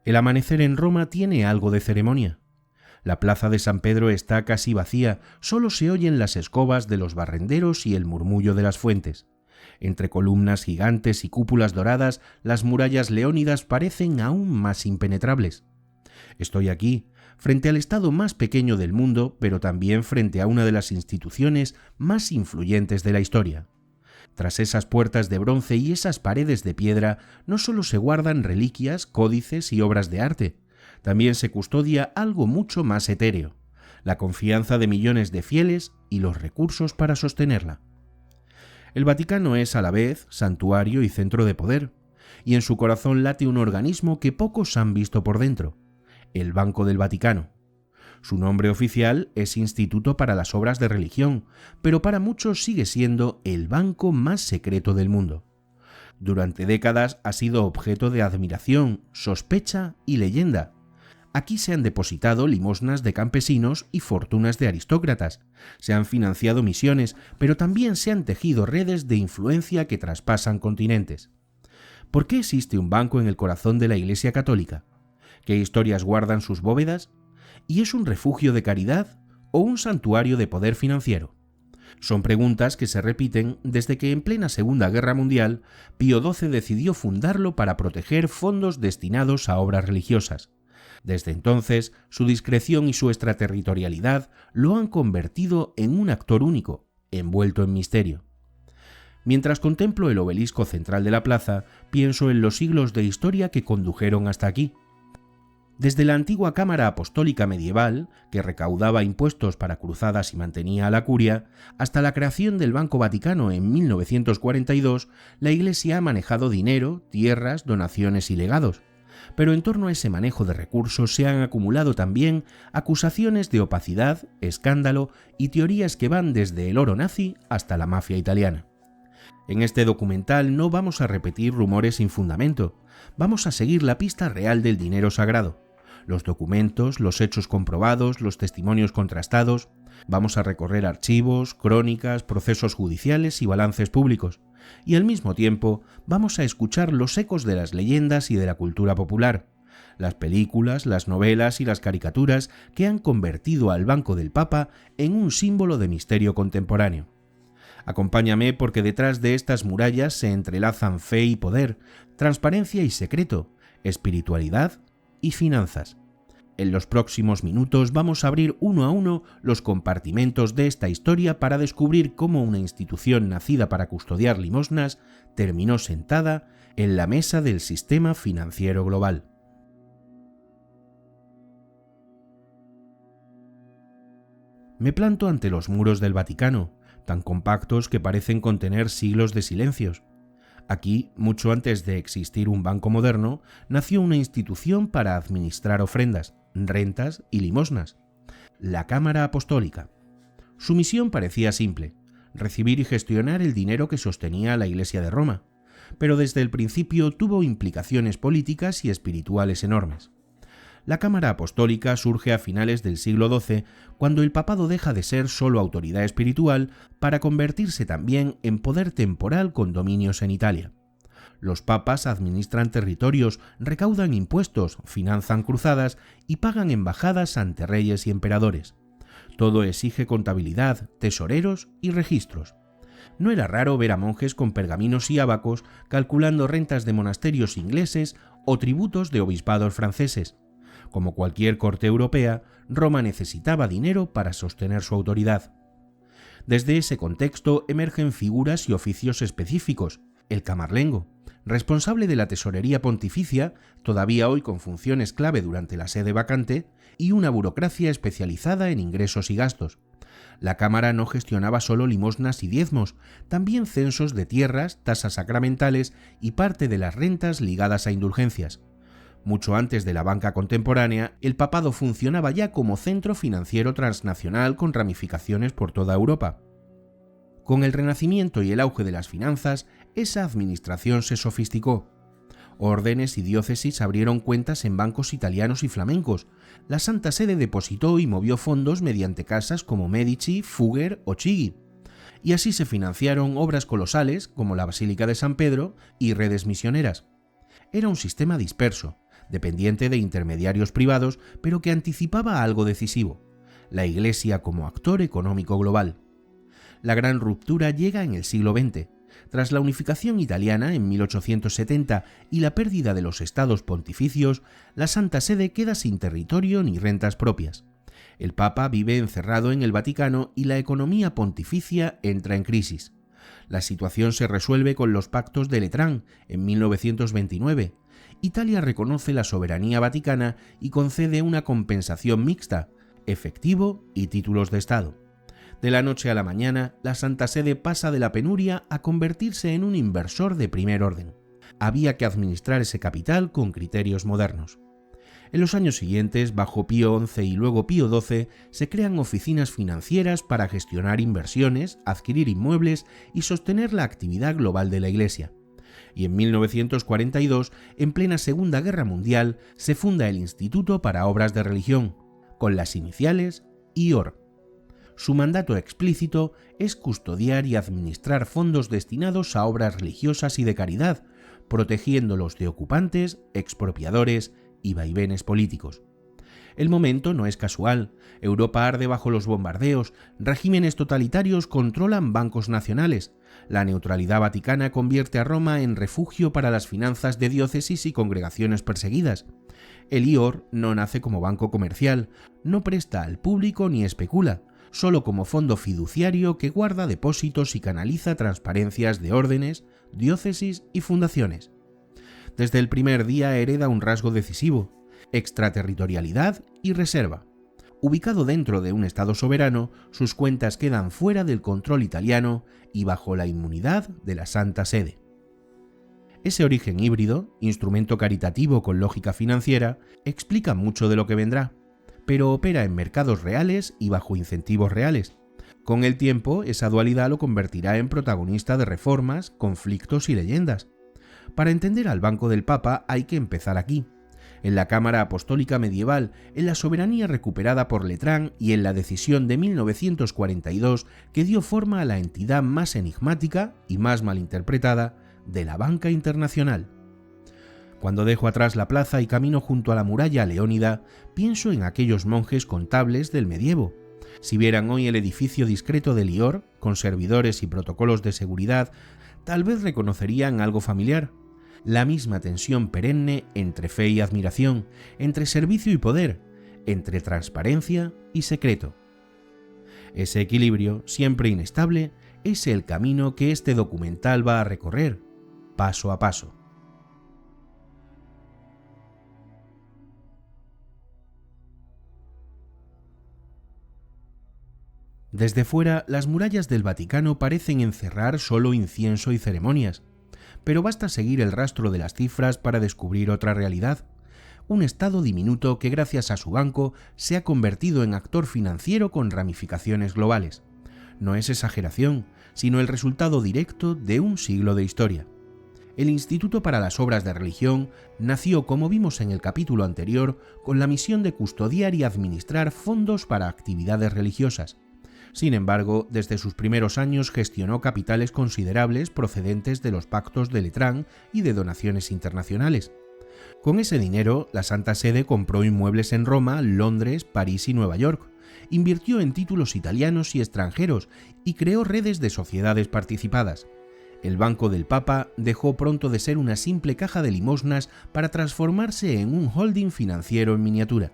El amanecer en Roma tiene algo de ceremonia. La plaza de San Pedro está casi vacía, solo se oyen las escobas de los barrenderos y el murmullo de las fuentes. Entre columnas gigantes y cúpulas doradas, las murallas leónidas parecen aún más impenetrables. Estoy aquí, frente al estado más pequeño del mundo, pero también frente a una de las instituciones más influyentes de la historia. Tras esas puertas de bronce y esas paredes de piedra, no solo se guardan reliquias, códices y obras de arte, también se custodia algo mucho más etéreo: la confianza de millones de fieles y los recursos para sostenerla. El Vaticano es a la vez santuario y centro de poder, y en su corazón late un organismo que pocos han visto por dentro: el Banco del Vaticano. Su nombre oficial es Instituto para las Obras de Religión, pero para muchos sigue siendo el banco más secreto del mundo. Durante décadas ha sido objeto de admiración, sospecha y leyenda. Aquí se han depositado limosnas de campesinos y fortunas de aristócratas, se han financiado misiones, pero también se han tejido redes de influencia que traspasan continentes. ¿Por qué existe un banco en el corazón de la Iglesia Católica? ¿Qué historias guardan sus bóvedas? ¿Y es un refugio de caridad o un santuario de poder financiero? Son preguntas que se repiten desde que en plena Segunda Guerra Mundial Pío XII decidió fundarlo para proteger fondos destinados a obras religiosas. Desde entonces, su discreción y su extraterritorialidad lo han convertido en un actor único, envuelto en misterio. Mientras contemplo el obelisco central de la plaza, pienso en los siglos de historia que condujeron hasta aquí. Desde la antigua Cámara Apostólica medieval, que recaudaba impuestos para cruzadas y mantenía a la curia, hasta la creación del Banco Vaticano en 1942, la Iglesia ha manejado dinero, tierras, donaciones y legados. Pero en torno a ese manejo de recursos se han acumulado también acusaciones de opacidad, escándalo y teorías que van desde el oro nazi hasta la mafia italiana. En este documental no vamos a repetir rumores sin fundamento, vamos a seguir la pista real del dinero sagrado. Los documentos, los hechos comprobados, los testimonios contrastados. Vamos a recorrer archivos, crónicas, procesos judiciales y balances públicos. Y al mismo tiempo vamos a escuchar los ecos de las leyendas y de la cultura popular, las películas, las novelas y las caricaturas que han convertido al Banco del Papa en un símbolo de misterio contemporáneo. Acompáñame porque detrás de estas murallas se entrelazan fe y poder, transparencia y secreto, espiritualidad y finanzas. En los próximos minutos vamos a abrir uno a uno los compartimentos de esta historia para descubrir cómo una institución nacida para custodiar limosnas terminó sentada en la mesa del sistema financiero global. Me planto ante los muros del Vaticano, tan compactos que parecen contener siglos de silencios. Aquí, mucho antes de existir un banco moderno, nació una institución para administrar ofrendas, rentas y limosnas: la Cámara Apostólica. Su misión parecía simple: recibir y gestionar el dinero que sostenía a la Iglesia de Roma, pero desde el principio tuvo implicaciones políticas y espirituales enormes. La Cámara Apostólica surge a finales del siglo XII, cuando el papado deja de ser solo autoridad espiritual para convertirse también en poder temporal con dominios en Italia. Los papas administran territorios, recaudan impuestos, financian cruzadas y pagan embajadas ante reyes y emperadores. Todo exige contabilidad, tesoreros y registros. No era raro ver a monjes con pergaminos y ábacos calculando rentas de monasterios ingleses o tributos de obispados franceses. Como cualquier corte europea, Roma necesitaba dinero para sostener su autoridad. Desde ese contexto emergen figuras y oficios específicos: el camarlengo, responsable de la tesorería pontificia, todavía hoy con funciones clave durante la sede vacante, y una burocracia especializada en ingresos y gastos. La Cámara no gestionaba solo limosnas y diezmos, también censos de tierras, tasas sacramentales y parte de las rentas ligadas a indulgencias. Mucho antes de la banca contemporánea, el papado funcionaba ya como centro financiero transnacional con ramificaciones por toda Europa. Con el Renacimiento y el auge de las finanzas, esa administración se sofisticó. Órdenes y diócesis abrieron cuentas en bancos italianos y flamencos. La Santa Sede depositó y movió fondos mediante casas como Medici, Fugger o Chigi. Y así se financiaron obras colosales como la Basílica de San Pedro y redes misioneras. Era un sistema disperso, dependiente de intermediarios privados, pero que anticipaba algo decisivo: la Iglesia como actor económico global. La gran ruptura llega en el siglo XX. Tras la unificación italiana en 1870 y la pérdida de los estados pontificios, la Santa Sede queda sin territorio ni rentas propias. El Papa vive encerrado en el Vaticano y la economía pontificia entra en crisis. La situación se resuelve con los pactos de Letrán en 1929. Italia reconoce la soberanía vaticana y concede una compensación mixta, efectivo y títulos de Estado. De la noche a la mañana, la Santa Sede pasa de la penuria a convertirse en un inversor de primer orden. Había que administrar ese capital con criterios modernos. En los años siguientes, bajo Pío XI y luego Pío XII, se crean oficinas financieras para gestionar inversiones, adquirir inmuebles y sostener la actividad global de la Iglesia. Y en 1942, en plena Segunda Guerra Mundial, se funda el Instituto para Obras de Religión, con las iniciales IOR. Su mandato explícito es custodiar y administrar fondos destinados a obras religiosas y de caridad, protegiéndolos de ocupantes, expropiadores y vaivenes políticos. El momento no es casual. Europa arde bajo los bombardeos, regímenes totalitarios controlan bancos nacionales, la neutralidad vaticana convierte a Roma en refugio para las finanzas de diócesis y congregaciones perseguidas. El IOR no nace como banco comercial, no presta al público ni especula, solo como fondo fiduciario que guarda depósitos y canaliza transparencias de órdenes, diócesis y fundaciones. Desde el primer día hereda un rasgo decisivo: extraterritorialidad y reserva. Ubicado dentro de un Estado soberano, sus cuentas quedan fuera del control italiano y bajo la inmunidad de la Santa Sede. Ese origen híbrido, instrumento caritativo con lógica financiera, explica mucho de lo que vendrá, pero opera en mercados reales y bajo incentivos reales. Con el tiempo, esa dualidad lo convertirá en protagonista de reformas, conflictos y leyendas. Para entender al Banco del Papa hay que empezar aquí, en la Cámara Apostólica Medieval, en la soberanía recuperada por Letrán y en la decisión de 1942 que dio forma a la entidad más enigmática y más malinterpretada de la banca internacional. Cuando dejo atrás la plaza y camino junto a la muralla leónida, pienso en aquellos monjes contables del medievo. Si vieran hoy el edificio discreto de IOR, con servidores y protocolos de seguridad, tal vez reconocerían algo familiar: la misma tensión perenne entre fe y admiración, entre servicio y poder, entre transparencia y secreto. Ese equilibrio, siempre inestable, es el camino que este documental va a recorrer, paso a paso. Desde fuera, las murallas del Vaticano parecen encerrar solo incienso y ceremonias, pero basta seguir el rastro de las cifras para descubrir otra realidad: un Estado diminuto que gracias a su banco se ha convertido en actor financiero con ramificaciones globales. No es exageración, sino el resultado directo de un siglo de historia. El Instituto para las Obras de Religión nació, como vimos en el capítulo anterior, con la misión de custodiar y administrar fondos para actividades religiosas. Sin embargo, desde sus primeros años gestionó capitales considerables procedentes de los pactos de Letrán y de donaciones internacionales. Con ese dinero, la Santa Sede compró inmuebles en Roma, Londres, París y Nueva York, invirtió en títulos italianos y extranjeros y creó redes de sociedades participadas. El Banco del Papa dejó pronto de ser una simple caja de limosnas para transformarse en un holding financiero en miniatura.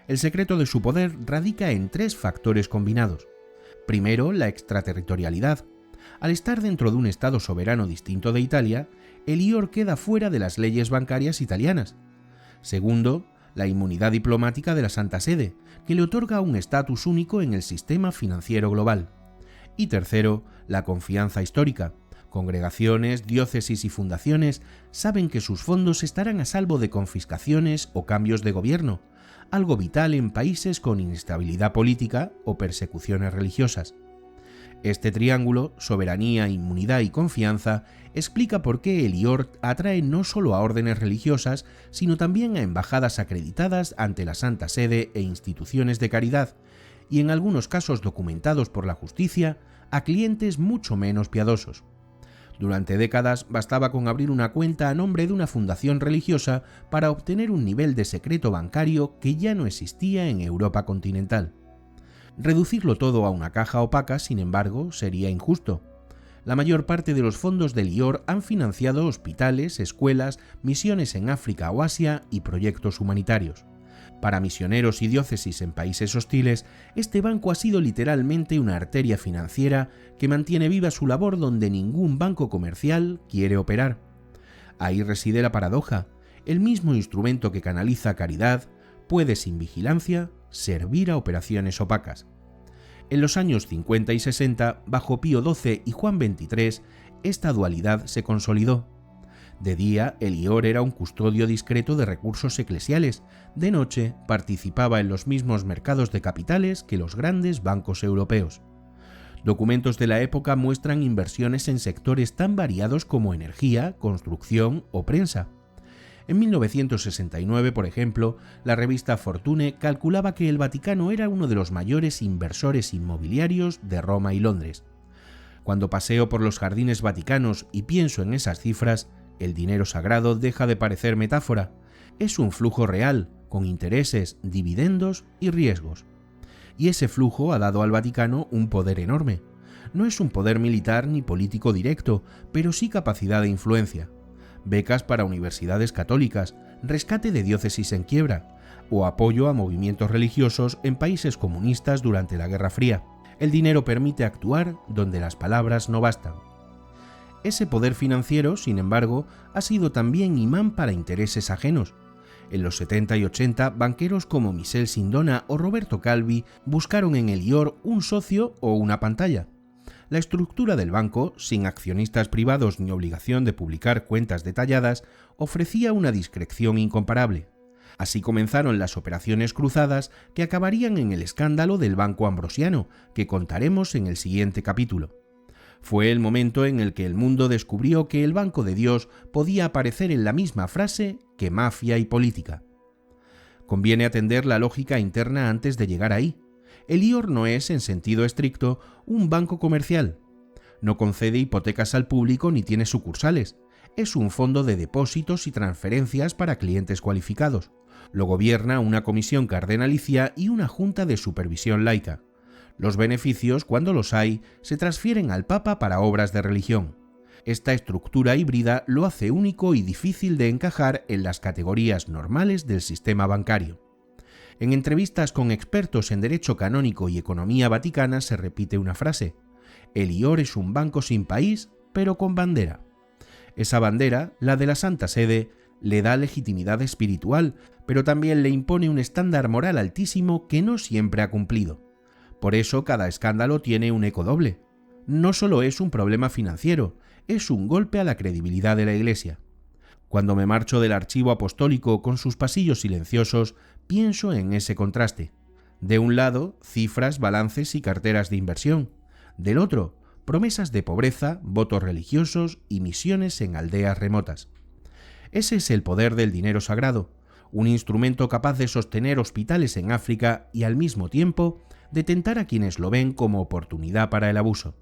El secreto de su poder radica en tres factores combinados. Primero, la extraterritorialidad. Al estar dentro de un Estado soberano distinto de Italia, el IOR queda fuera de las leyes bancarias italianas. Segundo, la inmunidad diplomática de la Santa Sede, que le otorga un estatus único en el sistema financiero global. Y tercero, la confianza histórica. Congregaciones, diócesis y fundaciones saben que sus fondos estarán a salvo de confiscaciones o cambios de gobierno, algo vital en países con inestabilidad política o persecuciones religiosas. Este triángulo, soberanía, inmunidad y confianza, explica por qué el IOR atrae no solo a órdenes religiosas, sino también a embajadas acreditadas ante la Santa Sede e instituciones de caridad, y en algunos casos documentados por la justicia, a clientes mucho menos piadosos. Durante décadas bastaba con abrir una cuenta a nombre de una fundación religiosa para obtener un nivel de secreto bancario que ya no existía en Europa continental. Reducirlo todo a una caja opaca, sin embargo, sería injusto. La mayor parte de los fondos del IOR han financiado hospitales, escuelas, misiones en África o Asia y proyectos humanitarios. Para misioneros y diócesis en países hostiles, este banco ha sido literalmente una arteria financiera que mantiene viva su labor donde ningún banco comercial quiere operar. Ahí reside la paradoja. El mismo instrumento que canaliza caridad puede, sin vigilancia, servir a operaciones opacas. En los años 50 y 60, bajo Pío XII y Juan XXIII, esta dualidad se consolidó. De día, el IOR era un custodio discreto de recursos eclesiales. De noche, participaba en los mismos mercados de capitales que los grandes bancos europeos. Documentos de la época muestran inversiones en sectores tan variados como energía, construcción o prensa. En 1969, por ejemplo, la revista Fortune calculaba que el Vaticano era uno de los mayores inversores inmobiliarios de Roma y Londres. Cuando paseo por los jardines vaticanos y pienso en esas cifras, el dinero sagrado deja de parecer metáfora. Es un flujo real, con intereses, dividendos y riesgos. Y ese flujo ha dado al Vaticano un poder enorme. No es un poder militar ni político directo, pero sí capacidad de influencia. Becas para universidades católicas, rescate de diócesis en quiebra, o apoyo a movimientos religiosos en países comunistas durante la Guerra Fría. El dinero permite actuar donde las palabras no bastan. Ese poder financiero, sin embargo, ha sido también imán para intereses ajenos. En los 70 y 80, banqueros como Michel Sindona o Roberto Calvi buscaron en el IOR un socio o una pantalla. La estructura del banco, sin accionistas privados ni obligación de publicar cuentas detalladas, ofrecía una discreción incomparable. Así comenzaron las operaciones cruzadas que acabarían en el escándalo del Banco Ambrosiano, que contaremos en el siguiente capítulo. Fue el momento en el que el mundo descubrió que el Banco de Dios podía aparecer en la misma frase que mafia y política. Conviene atender la lógica interna antes de llegar ahí. El IOR no es, en sentido estricto, un banco comercial. No concede hipotecas al público ni tiene sucursales. Es un fondo de depósitos y transferencias para clientes cualificados. Lo gobierna una comisión cardenalicia y una junta de supervisión laica. Los beneficios, cuando los hay, se transfieren al Papa para obras de religión. Esta estructura híbrida lo hace único y difícil de encajar en las categorías normales del sistema bancario. En entrevistas con expertos en derecho canónico y economía vaticana se repite una frase: el IOR es un banco sin país, pero con bandera. Esa bandera, la de la Santa Sede, le da legitimidad espiritual, pero también le impone un estándar moral altísimo que no siempre ha cumplido. Por eso cada escándalo tiene un eco doble. No solo es un problema financiero, es un golpe a la credibilidad de la Iglesia. Cuando me marcho del archivo apostólico con sus pasillos silenciosos, pienso en ese contraste. De un lado, cifras, balances y carteras de inversión. Del otro, promesas de pobreza, votos religiosos y misiones en aldeas remotas. Ese es el poder del dinero sagrado, un instrumento capaz de sostener hospitales en África y al mismo tiempo de tentar a quienes lo ven como oportunidad para el abuso.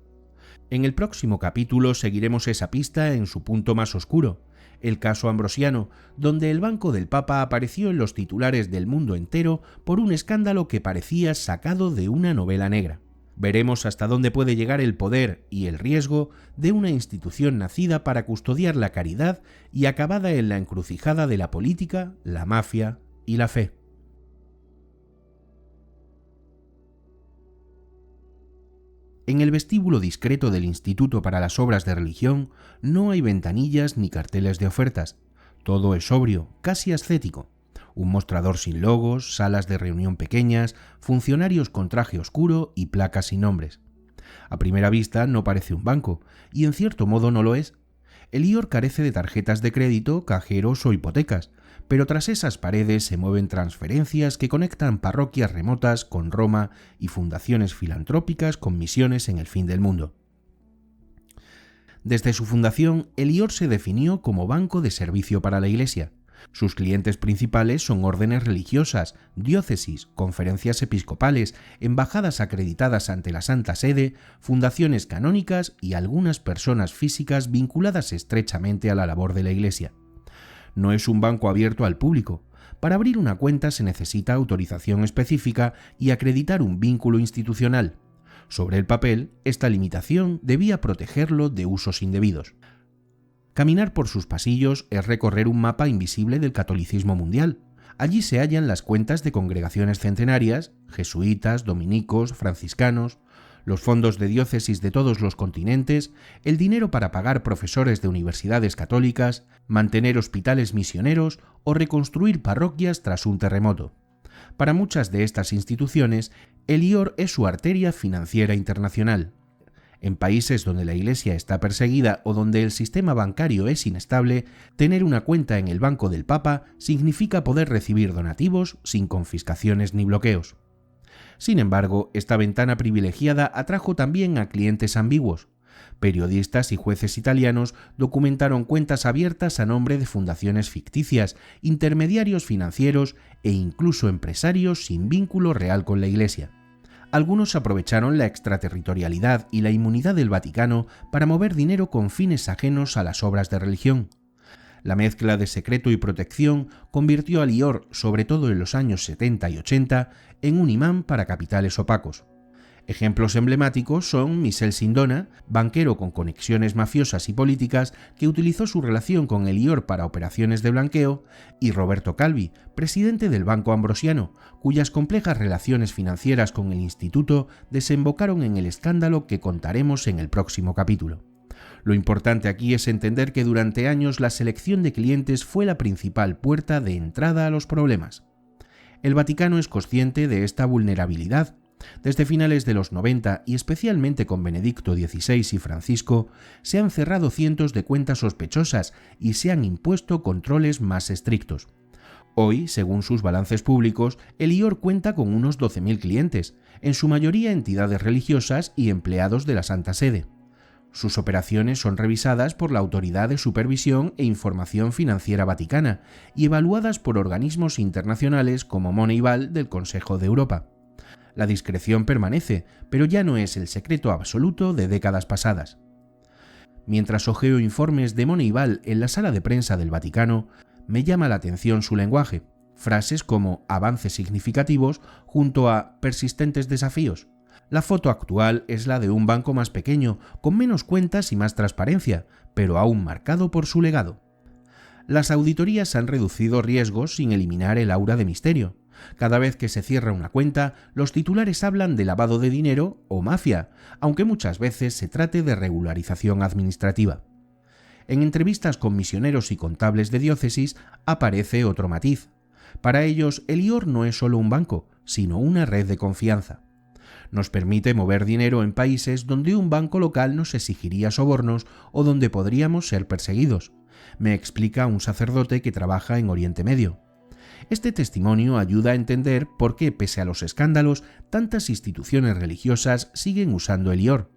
En el próximo capítulo seguiremos esa pista en su punto más oscuro, el caso Ambrosiano, donde el Banco del Papa apareció en los titulares del mundo entero por un escándalo que parecía sacado de una novela negra. Veremos hasta dónde puede llegar el poder y el riesgo de una institución nacida para custodiar la caridad y acabada en la encrucijada de la política, la mafia y la fe. En el vestíbulo discreto del Instituto para las Obras de Religión no hay ventanillas ni carteles de ofertas. Todo es sobrio, casi ascético. Un mostrador sin logos, salas de reunión pequeñas, funcionarios con traje oscuro y placas sin nombres. A primera vista no parece un banco, y en cierto modo no lo es. El IOR carece de tarjetas de crédito, cajeros o hipotecas, pero tras esas paredes se mueven transferencias que conectan parroquias remotas con Roma y fundaciones filantrópicas con misiones en el fin del mundo. Desde su fundación, el IOR se definió como banco de servicio para la Iglesia. Sus clientes principales son órdenes religiosas, diócesis, conferencias episcopales, embajadas acreditadas ante la Santa Sede, fundaciones canónicas y algunas personas físicas vinculadas estrechamente a la labor de la Iglesia. No es un banco abierto al público. Para abrir una cuenta se necesita autorización específica y acreditar un vínculo institucional. Sobre el papel, esta limitación debía protegerlo de usos indebidos. Caminar por sus pasillos es recorrer un mapa invisible del catolicismo mundial. Allí se hallan las cuentas de congregaciones centenarias, jesuitas, dominicos, franciscanos, los fondos de diócesis de todos los continentes, el dinero para pagar profesores de universidades católicas, mantener hospitales misioneros o reconstruir parroquias tras un terremoto. Para muchas de estas instituciones, el IOR es su arteria financiera internacional. En países donde la Iglesia está perseguida o donde el sistema bancario es inestable, tener una cuenta en el Banco del Papa significa poder recibir donativos sin confiscaciones ni bloqueos. Sin embargo, esta ventana privilegiada atrajo también a clientes ambiguos. Periodistas y jueces italianos documentaron cuentas abiertas a nombre de fundaciones ficticias, intermediarios financieros e incluso empresarios sin vínculo real con la Iglesia. Algunos aprovecharon la extraterritorialidad y la inmunidad del Vaticano para mover dinero con fines ajenos a las obras de religión. La mezcla de secreto y protección convirtió al IOR, sobre todo en los años 70 y 80, en un imán para capitales opacos. Ejemplos emblemáticos son Michel Sindona, banquero con conexiones mafiosas y políticas que utilizó su relación con el IOR para operaciones de blanqueo, y Roberto Calvi, presidente del Banco Ambrosiano, cuyas complejas relaciones financieras con el instituto desembocaron en el escándalo que contaremos en el próximo capítulo. Lo importante aquí es entender que durante años la selección de clientes fue la principal puerta de entrada a los problemas. El Vaticano es consciente de esta vulnerabilidad. Desde finales de los 90 y especialmente con Benedicto XVI y Francisco, se han cerrado cientos de cuentas sospechosas y se han impuesto controles más estrictos. Hoy, según sus balances públicos, el IOR cuenta con unos 12.000 clientes, en su mayoría entidades religiosas y empleados de la Santa Sede. Sus operaciones son revisadas por la Autoridad de Supervisión e Información Financiera Vaticana y evaluadas por organismos internacionales como Moneyball del Consejo de Europa. La discreción permanece, pero ya no es el secreto absoluto de décadas pasadas. Mientras hojeo informes de Moneyball en la sala de prensa del Vaticano, me llama la atención su lenguaje. Frases como avances significativos junto a persistentes desafíos. La foto actual es la de un banco más pequeño, con menos cuentas y más transparencia, pero aún marcado por su legado. Las auditorías han reducido riesgos sin eliminar el aura de misterio. Cada vez que se cierra una cuenta, los titulares hablan de lavado de dinero o mafia, aunque muchas veces se trate de regularización administrativa. En entrevistas con misioneros y contables de diócesis aparece otro matiz. Para ellos, el IOR no es solo un banco, sino una red de confianza. Nos permite mover dinero en países donde un banco local nos exigiría sobornos o donde podríamos ser perseguidos, me explica un sacerdote que trabaja en Oriente Medio. Este testimonio ayuda a entender por qué, pese a los escándalos, tantas instituciones religiosas siguen usando el IOR.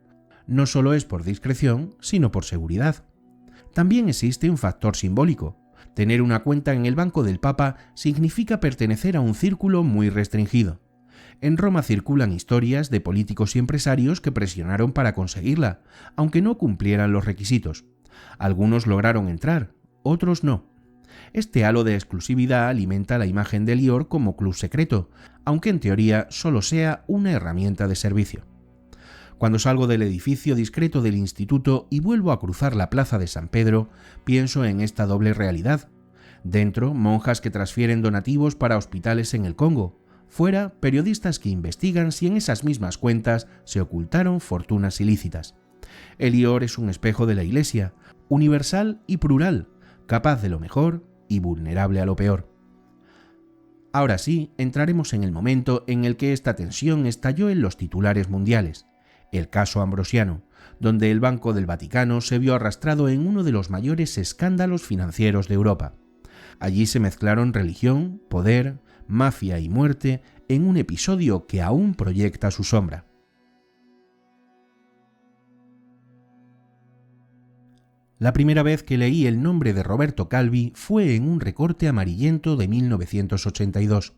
No solo es por discreción, sino por seguridad. También existe un factor simbólico. Tener una cuenta en el Banco del Papa significa pertenecer a un círculo muy restringido. En Roma circulan historias de políticos y empresarios que presionaron para conseguirla, aunque no cumplieran los requisitos. Algunos lograron entrar, otros no. Este halo de exclusividad alimenta la imagen del IOR como club secreto, aunque en teoría solo sea una herramienta de servicio. Cuando salgo del edificio discreto del instituto y vuelvo a cruzar la plaza de San Pedro, pienso en esta doble realidad. Dentro, monjas que transfieren donativos para hospitales en el Congo. Fuera, periodistas que investigan si en esas mismas cuentas se ocultaron fortunas ilícitas. El IOR es un espejo de la Iglesia, universal y plural, capaz de lo mejor y vulnerable a lo peor. Ahora sí, entraremos en el momento en el que esta tensión estalló en los titulares mundiales, el caso Ambrosiano, donde el Banco del Vaticano se vio arrastrado en uno de los mayores escándalos financieros de Europa. Allí se mezclaron religión, poder, mafia y muerte en un episodio que aún proyecta su sombra. La primera vez que leí el nombre de Roberto Calvi fue en un recorte amarillento de 1982.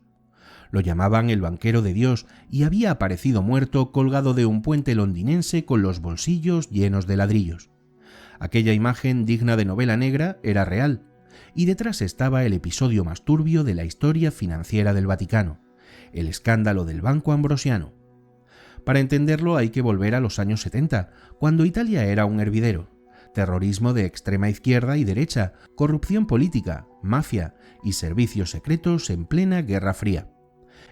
Lo llamaban el banquero de Dios y había aparecido muerto colgado de un puente londinense con los bolsillos llenos de ladrillos. Aquella imagen digna de novela negra era real, y detrás estaba el episodio más turbio de la historia financiera del Vaticano, el escándalo del Banco Ambrosiano. Para entenderlo hay que volver a los años 70, cuando Italia era un hervidero. Terrorismo de extrema izquierda y derecha, corrupción política, mafia y servicios secretos en plena Guerra Fría.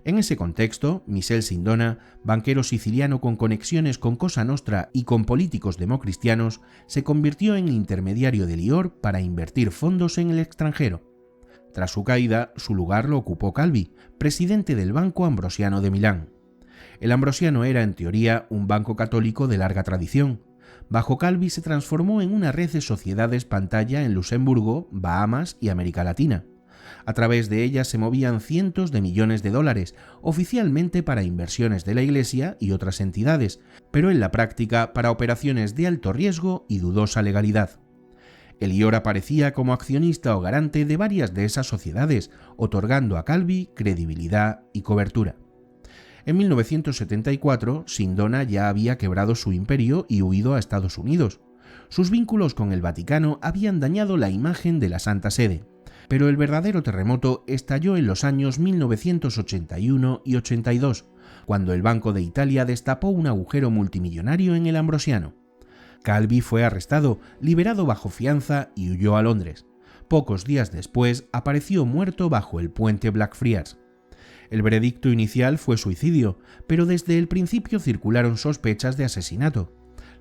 En ese contexto, Michel Sindona, banquero siciliano con conexiones con Cosa Nostra y con políticos democristianos, se convirtió en intermediario de Lior para invertir fondos en el extranjero. Tras su caída, su lugar lo ocupó Calvi, presidente del Banco Ambrosiano de Milán. El Ambrosiano era, en teoría, un banco católico de larga tradición. Bajo Calvi se transformó en una red de sociedades pantalla en Luxemburgo, Bahamas y América Latina. A través de ellas se movían cientos de millones de dólares, oficialmente para inversiones de la Iglesia y otras entidades, pero en la práctica para operaciones de alto riesgo y dudosa legalidad. El Lior aparecía como accionista o garante de varias de esas sociedades, otorgando a Calvi credibilidad y cobertura. En 1974, Sindona ya había quebrado su imperio y huido a Estados Unidos. Sus vínculos con el Vaticano habían dañado la imagen de la Santa Sede, pero el verdadero terremoto estalló en los años 1981 y 82, cuando el Banco de Italia destapó un agujero multimillonario en el Ambrosiano. Calvi fue arrestado, liberado bajo fianza y huyó a Londres. Pocos días después apareció muerto bajo el puente Blackfriars. El veredicto inicial fue suicidio, pero desde el principio circularon sospechas de asesinato.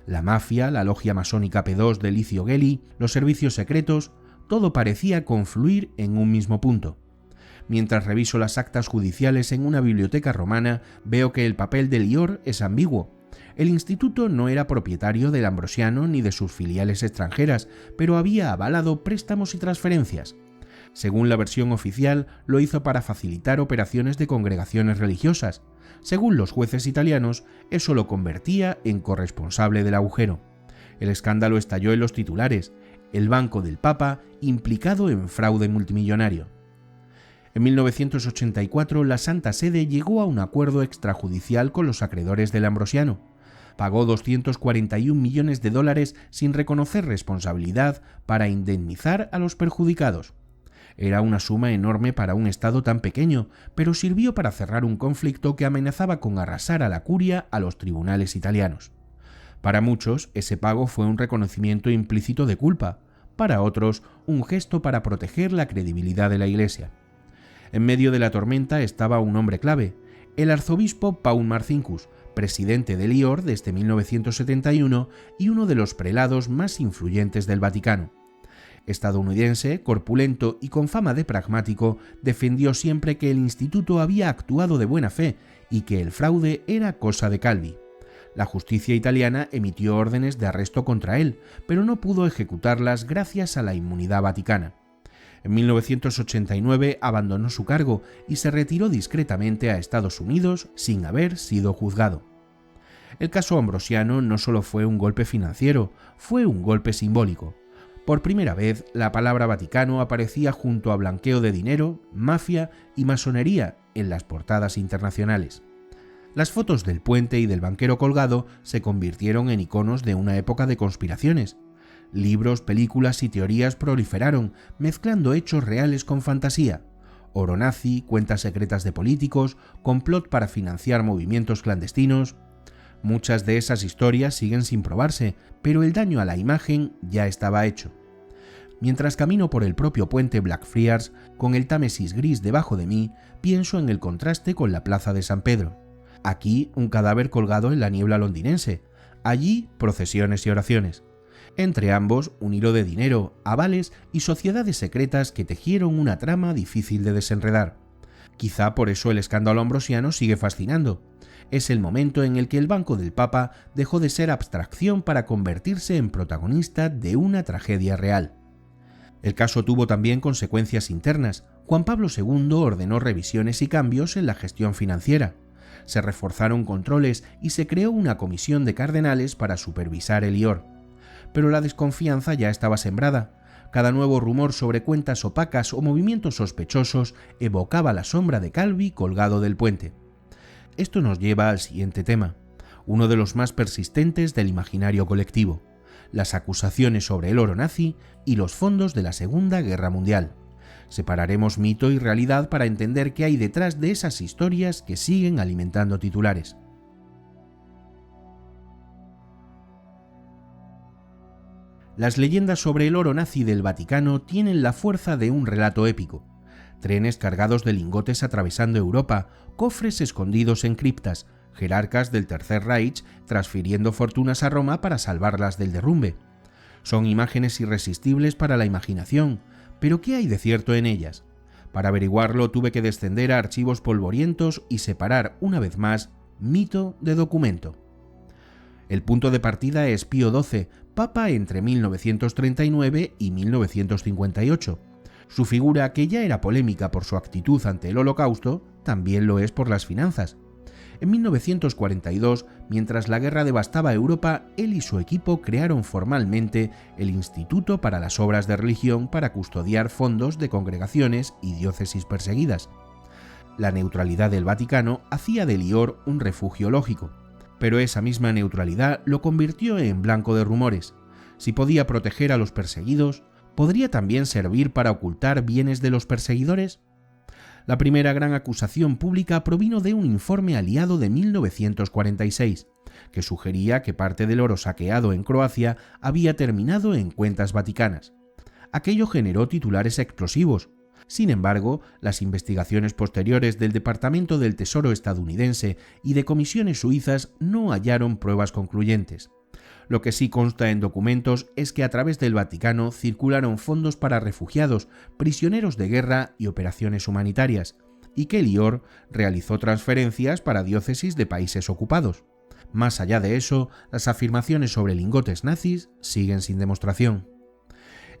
La mafia, la logia masónica P2 de Licio Gelli, los servicios secretos, todo parecía confluir en un mismo punto. Mientras reviso las actas judiciales en una biblioteca romana, veo que el papel de Lior es ambiguo. El instituto no era propietario del Ambrosiano ni de sus filiales extranjeras, pero había avalado préstamos y transferencias. Según la versión oficial, lo hizo para facilitar operaciones de congregaciones religiosas. Según los jueces italianos, eso lo convertía en corresponsable del agujero. El escándalo estalló en los titulares: el Banco del Papa implicado en fraude multimillonario. En 1984, la Santa Sede llegó a un acuerdo extrajudicial con los acreedores del Ambrosiano. Pagó 241 millones de dólares sin reconocer responsabilidad para indemnizar a los perjudicados. Era una suma enorme para un estado tan pequeño, pero sirvió para cerrar un conflicto que amenazaba con arrasar a la curia a los tribunales italianos. Para muchos, ese pago fue un reconocimiento implícito de culpa, para otros, un gesto para proteger la credibilidad de la Iglesia. En medio de la tormenta estaba un hombre clave, el arzobispo Paul Marcinkus, presidente de Lior desde 1971 y uno de los prelados más influyentes del Vaticano. Estadounidense, corpulento y con fama de pragmático, defendió siempre que el instituto había actuado de buena fe y que el fraude era cosa de Calvi. La justicia italiana emitió órdenes de arresto contra él, pero no pudo ejecutarlas gracias a la inmunidad vaticana. En 1989 abandonó su cargo y se retiró discretamente a Estados Unidos sin haber sido juzgado. El caso Ambrosiano no solo fue un golpe financiero, fue un golpe simbólico. Por primera vez, la palabra Vaticano aparecía junto a blanqueo de dinero, mafia y masonería en las portadas internacionales. Las fotos del puente y del banquero colgado se convirtieron en iconos de una época de conspiraciones. Libros, películas y teorías proliferaron, mezclando hechos reales con fantasía. Oro nazi, cuentas secretas de políticos, complot para financiar movimientos clandestinos. Muchas de esas historias siguen sin probarse, pero el daño a la imagen ya estaba hecho. Mientras camino por el propio puente Blackfriars, con el Támesis gris debajo de mí, pienso en el contraste con la plaza de San Pedro. Aquí, un cadáver colgado en la niebla londinense. Allí, procesiones y oraciones. Entre ambos, un hilo de dinero, avales y sociedades secretas que tejieron una trama difícil de desenredar. Quizá por eso el escándalo ambrosiano sigue fascinando. Es el momento en el que el Banco del Papa dejó de ser abstracción para convertirse en protagonista de una tragedia real. El caso tuvo también consecuencias internas. Juan Pablo II ordenó revisiones y cambios en la gestión financiera. Se reforzaron controles y se creó una comisión de cardenales para supervisar el Lior. pero la desconfianza ya estaba sembrada. Cada nuevo rumor sobre cuentas opacas o movimientos sospechosos evocaba la sombra de Calvi colgado del puente. Esto nos lleva al siguiente tema, uno de los más persistentes del imaginario colectivo: las acusaciones sobre el oro nazi y los fondos de la Segunda Guerra Mundial. Separaremos mito y realidad para entender qué hay detrás de esas historias que siguen alimentando titulares. Las leyendas sobre el oro nazi del Vaticano tienen la fuerza de un relato épico. Trenes cargados de lingotes atravesando Europa, cofres escondidos en criptas, jerarcas del Tercer Reich transfiriendo fortunas a Roma para salvarlas del derrumbe. Son imágenes irresistibles para la imaginación, pero ¿qué hay de cierto en ellas? Para averiguarlo tuve que descender a archivos polvorientos y separar una vez más mito de documento. El punto de partida es Pío XII, papa entre 1939 y 1958. Su figura, que ya era polémica por su actitud ante el Holocausto, también lo es por las finanzas. En 1942, mientras la guerra devastaba Europa, él y su equipo crearon formalmente el Instituto para las Obras de Religión para custodiar fondos de congregaciones y diócesis perseguidas. La neutralidad del Vaticano hacía de Lior un refugio lógico, pero esa misma neutralidad lo convirtió en blanco de rumores. Si podía proteger a los perseguidos, ¿podría también servir para ocultar bienes de los perseguidores? La primera gran acusación pública provino de un informe aliado de 1946, que sugería que parte del oro saqueado en Croacia había terminado en cuentas vaticanas. Aquello generó titulares explosivos. Sin embargo, las investigaciones posteriores del Departamento del Tesoro estadounidense y de comisiones suizas no hallaron pruebas concluyentes. Lo que sí consta en documentos es que a través del Vaticano circularon fondos para refugiados, prisioneros de guerra y operaciones humanitarias, y que Lior realizó transferencias para diócesis de países ocupados. Más allá de eso, las afirmaciones sobre lingotes nazis siguen sin demostración.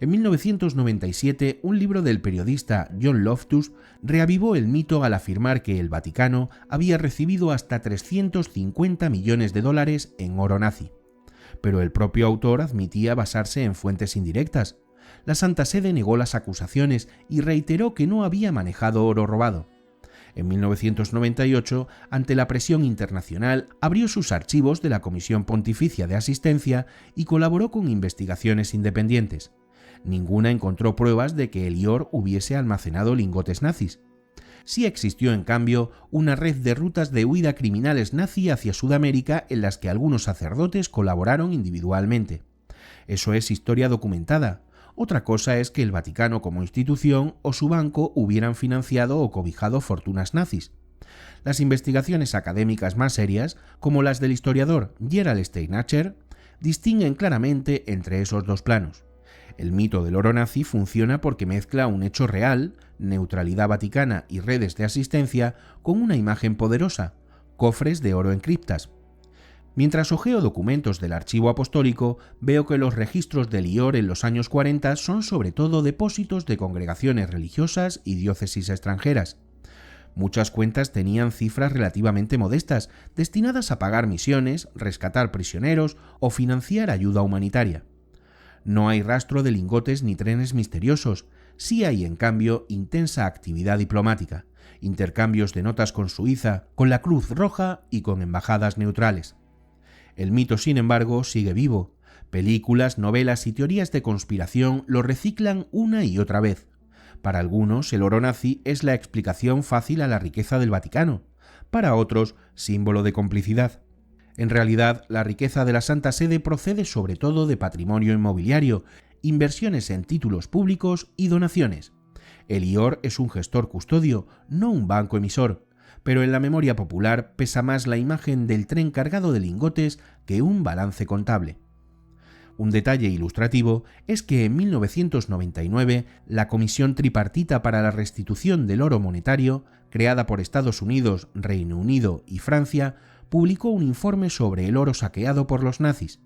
En 1997, un libro del periodista John Loftus reavivó el mito al afirmar que el Vaticano había recibido hasta 350 millones de dólares en oro nazi. Pero el propio autor admitía basarse en fuentes indirectas. La Santa Sede negó las acusaciones y reiteró que no había manejado oro robado. En 1998, ante la presión internacional, abrió sus archivos de la Comisión Pontificia de Asistencia y colaboró con investigaciones independientes. Ninguna encontró pruebas de que Lior hubiese almacenado lingotes nazis. Sí existió, en cambio, una red de rutas de huida criminales nazi hacia Sudamérica en las que algunos sacerdotes colaboraron individualmente. Eso es historia documentada. Otra cosa es que el Vaticano como institución o su banco hubieran financiado o cobijado fortunas nazis. Las investigaciones académicas más serias, como las del historiador Gerald Steinacher, distinguen claramente entre esos dos planos. El mito del oro nazi funciona porque mezcla un hecho real, neutralidad vaticana y redes de asistencia, con una imagen poderosa, cofres de oro en criptas. Mientras hojeo documentos del archivo apostólico, veo que los registros de Lior en los años 40 son sobre todo depósitos de congregaciones religiosas y diócesis extranjeras. Muchas cuentas tenían cifras relativamente modestas, destinadas a pagar misiones, rescatar prisioneros o financiar ayuda humanitaria. No hay rastro de lingotes ni trenes misteriosos, sí hay en cambio intensa actividad diplomática, intercambios de notas con Suiza, con la Cruz Roja y con embajadas neutrales. El mito, sin embargo, sigue vivo. Películas, novelas y teorías de conspiración lo reciclan una y otra vez. Para algunos, el oro nazi es la explicación fácil a la riqueza del Vaticano. Para otros, símbolo de complicidad. En realidad, la riqueza de la Santa Sede procede sobre todo de patrimonio inmobiliario, inversiones en títulos públicos y donaciones. El Lior es un gestor custodio, no un banco emisor, pero en la memoria popular pesa más la imagen del tren cargado de lingotes que un balance contable. Un detalle ilustrativo es que en 1999 la Comisión Tripartita para la Restitución del Oro Monetario, creada por Estados Unidos, Reino Unido y Francia, publicó un informe sobre el oro saqueado por los nazis.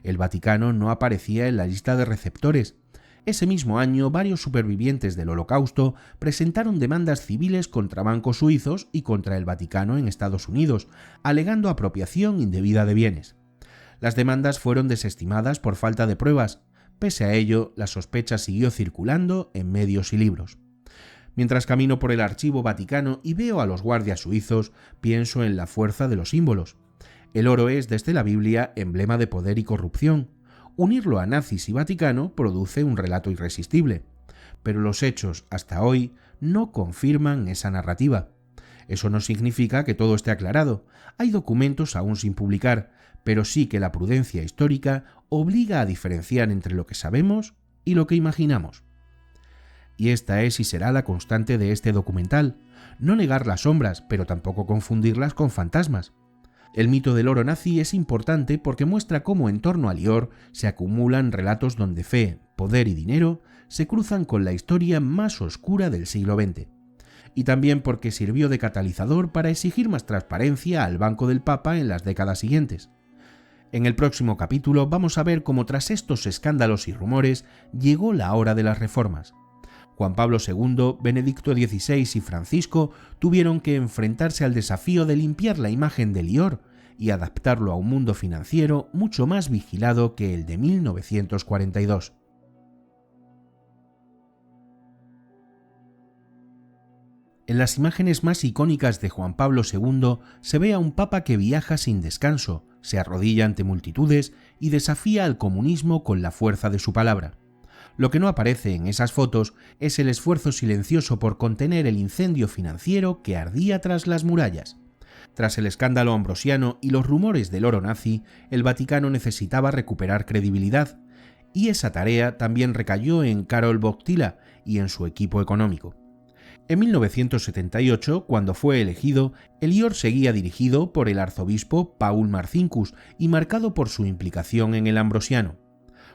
El Vaticano no aparecía en la lista de receptores. Ese mismo año, varios supervivientes del Holocausto presentaron demandas civiles contra bancos suizos y contra el Vaticano en Estados Unidos, alegando apropiación indebida de bienes. Las demandas fueron desestimadas por falta de pruebas. Pese a ello, la sospecha siguió circulando en medios y libros. Mientras camino por el Archivo Vaticano y veo a los guardias suizos, pienso en la fuerza de los símbolos. El oro es, desde la Biblia, emblema de poder y corrupción. Unirlo a nazis y Vaticano produce un relato irresistible. Pero los hechos, hasta hoy, no confirman esa narrativa. Eso no significa que todo esté aclarado. Hay documentos aún sin publicar, pero sí que la prudencia histórica obliga a diferenciar entre lo que sabemos y lo que imaginamos. Y esta es y será la constante de este documental: no negar las sombras, pero tampoco confundirlas con fantasmas. El mito del oro nazi es importante porque muestra cómo en torno a Lior se acumulan relatos donde fe, poder y dinero se cruzan con la historia más oscura del siglo XX. Y también porque sirvió de catalizador para exigir más transparencia al Banco del Papa en las décadas siguientes. En el próximo capítulo vamos a ver cómo tras estos escándalos y rumores llegó la hora de las reformas. Juan Pablo II, Benedicto XVI y Francisco tuvieron que enfrentarse al desafío de limpiar la imagen de Lior y adaptarlo a un mundo financiero mucho más vigilado que el de 1942. En las imágenes más icónicas de Juan Pablo II se ve a un papa que viaja sin descanso, se arrodilla ante multitudes y desafía al comunismo con la fuerza de su palabra. Lo que no aparece en esas fotos es el esfuerzo silencioso por contener el incendio financiero que ardía tras las murallas. Tras el escándalo ambrosiano y los rumores del oro nazi, el Vaticano necesitaba recuperar credibilidad, y esa tarea también recayó en Karol Wojtyła y en su equipo económico. En 1978, cuando fue elegido, el Lior seguía dirigido por el arzobispo Paul Marcinkus y marcado por su implicación en el ambrosiano.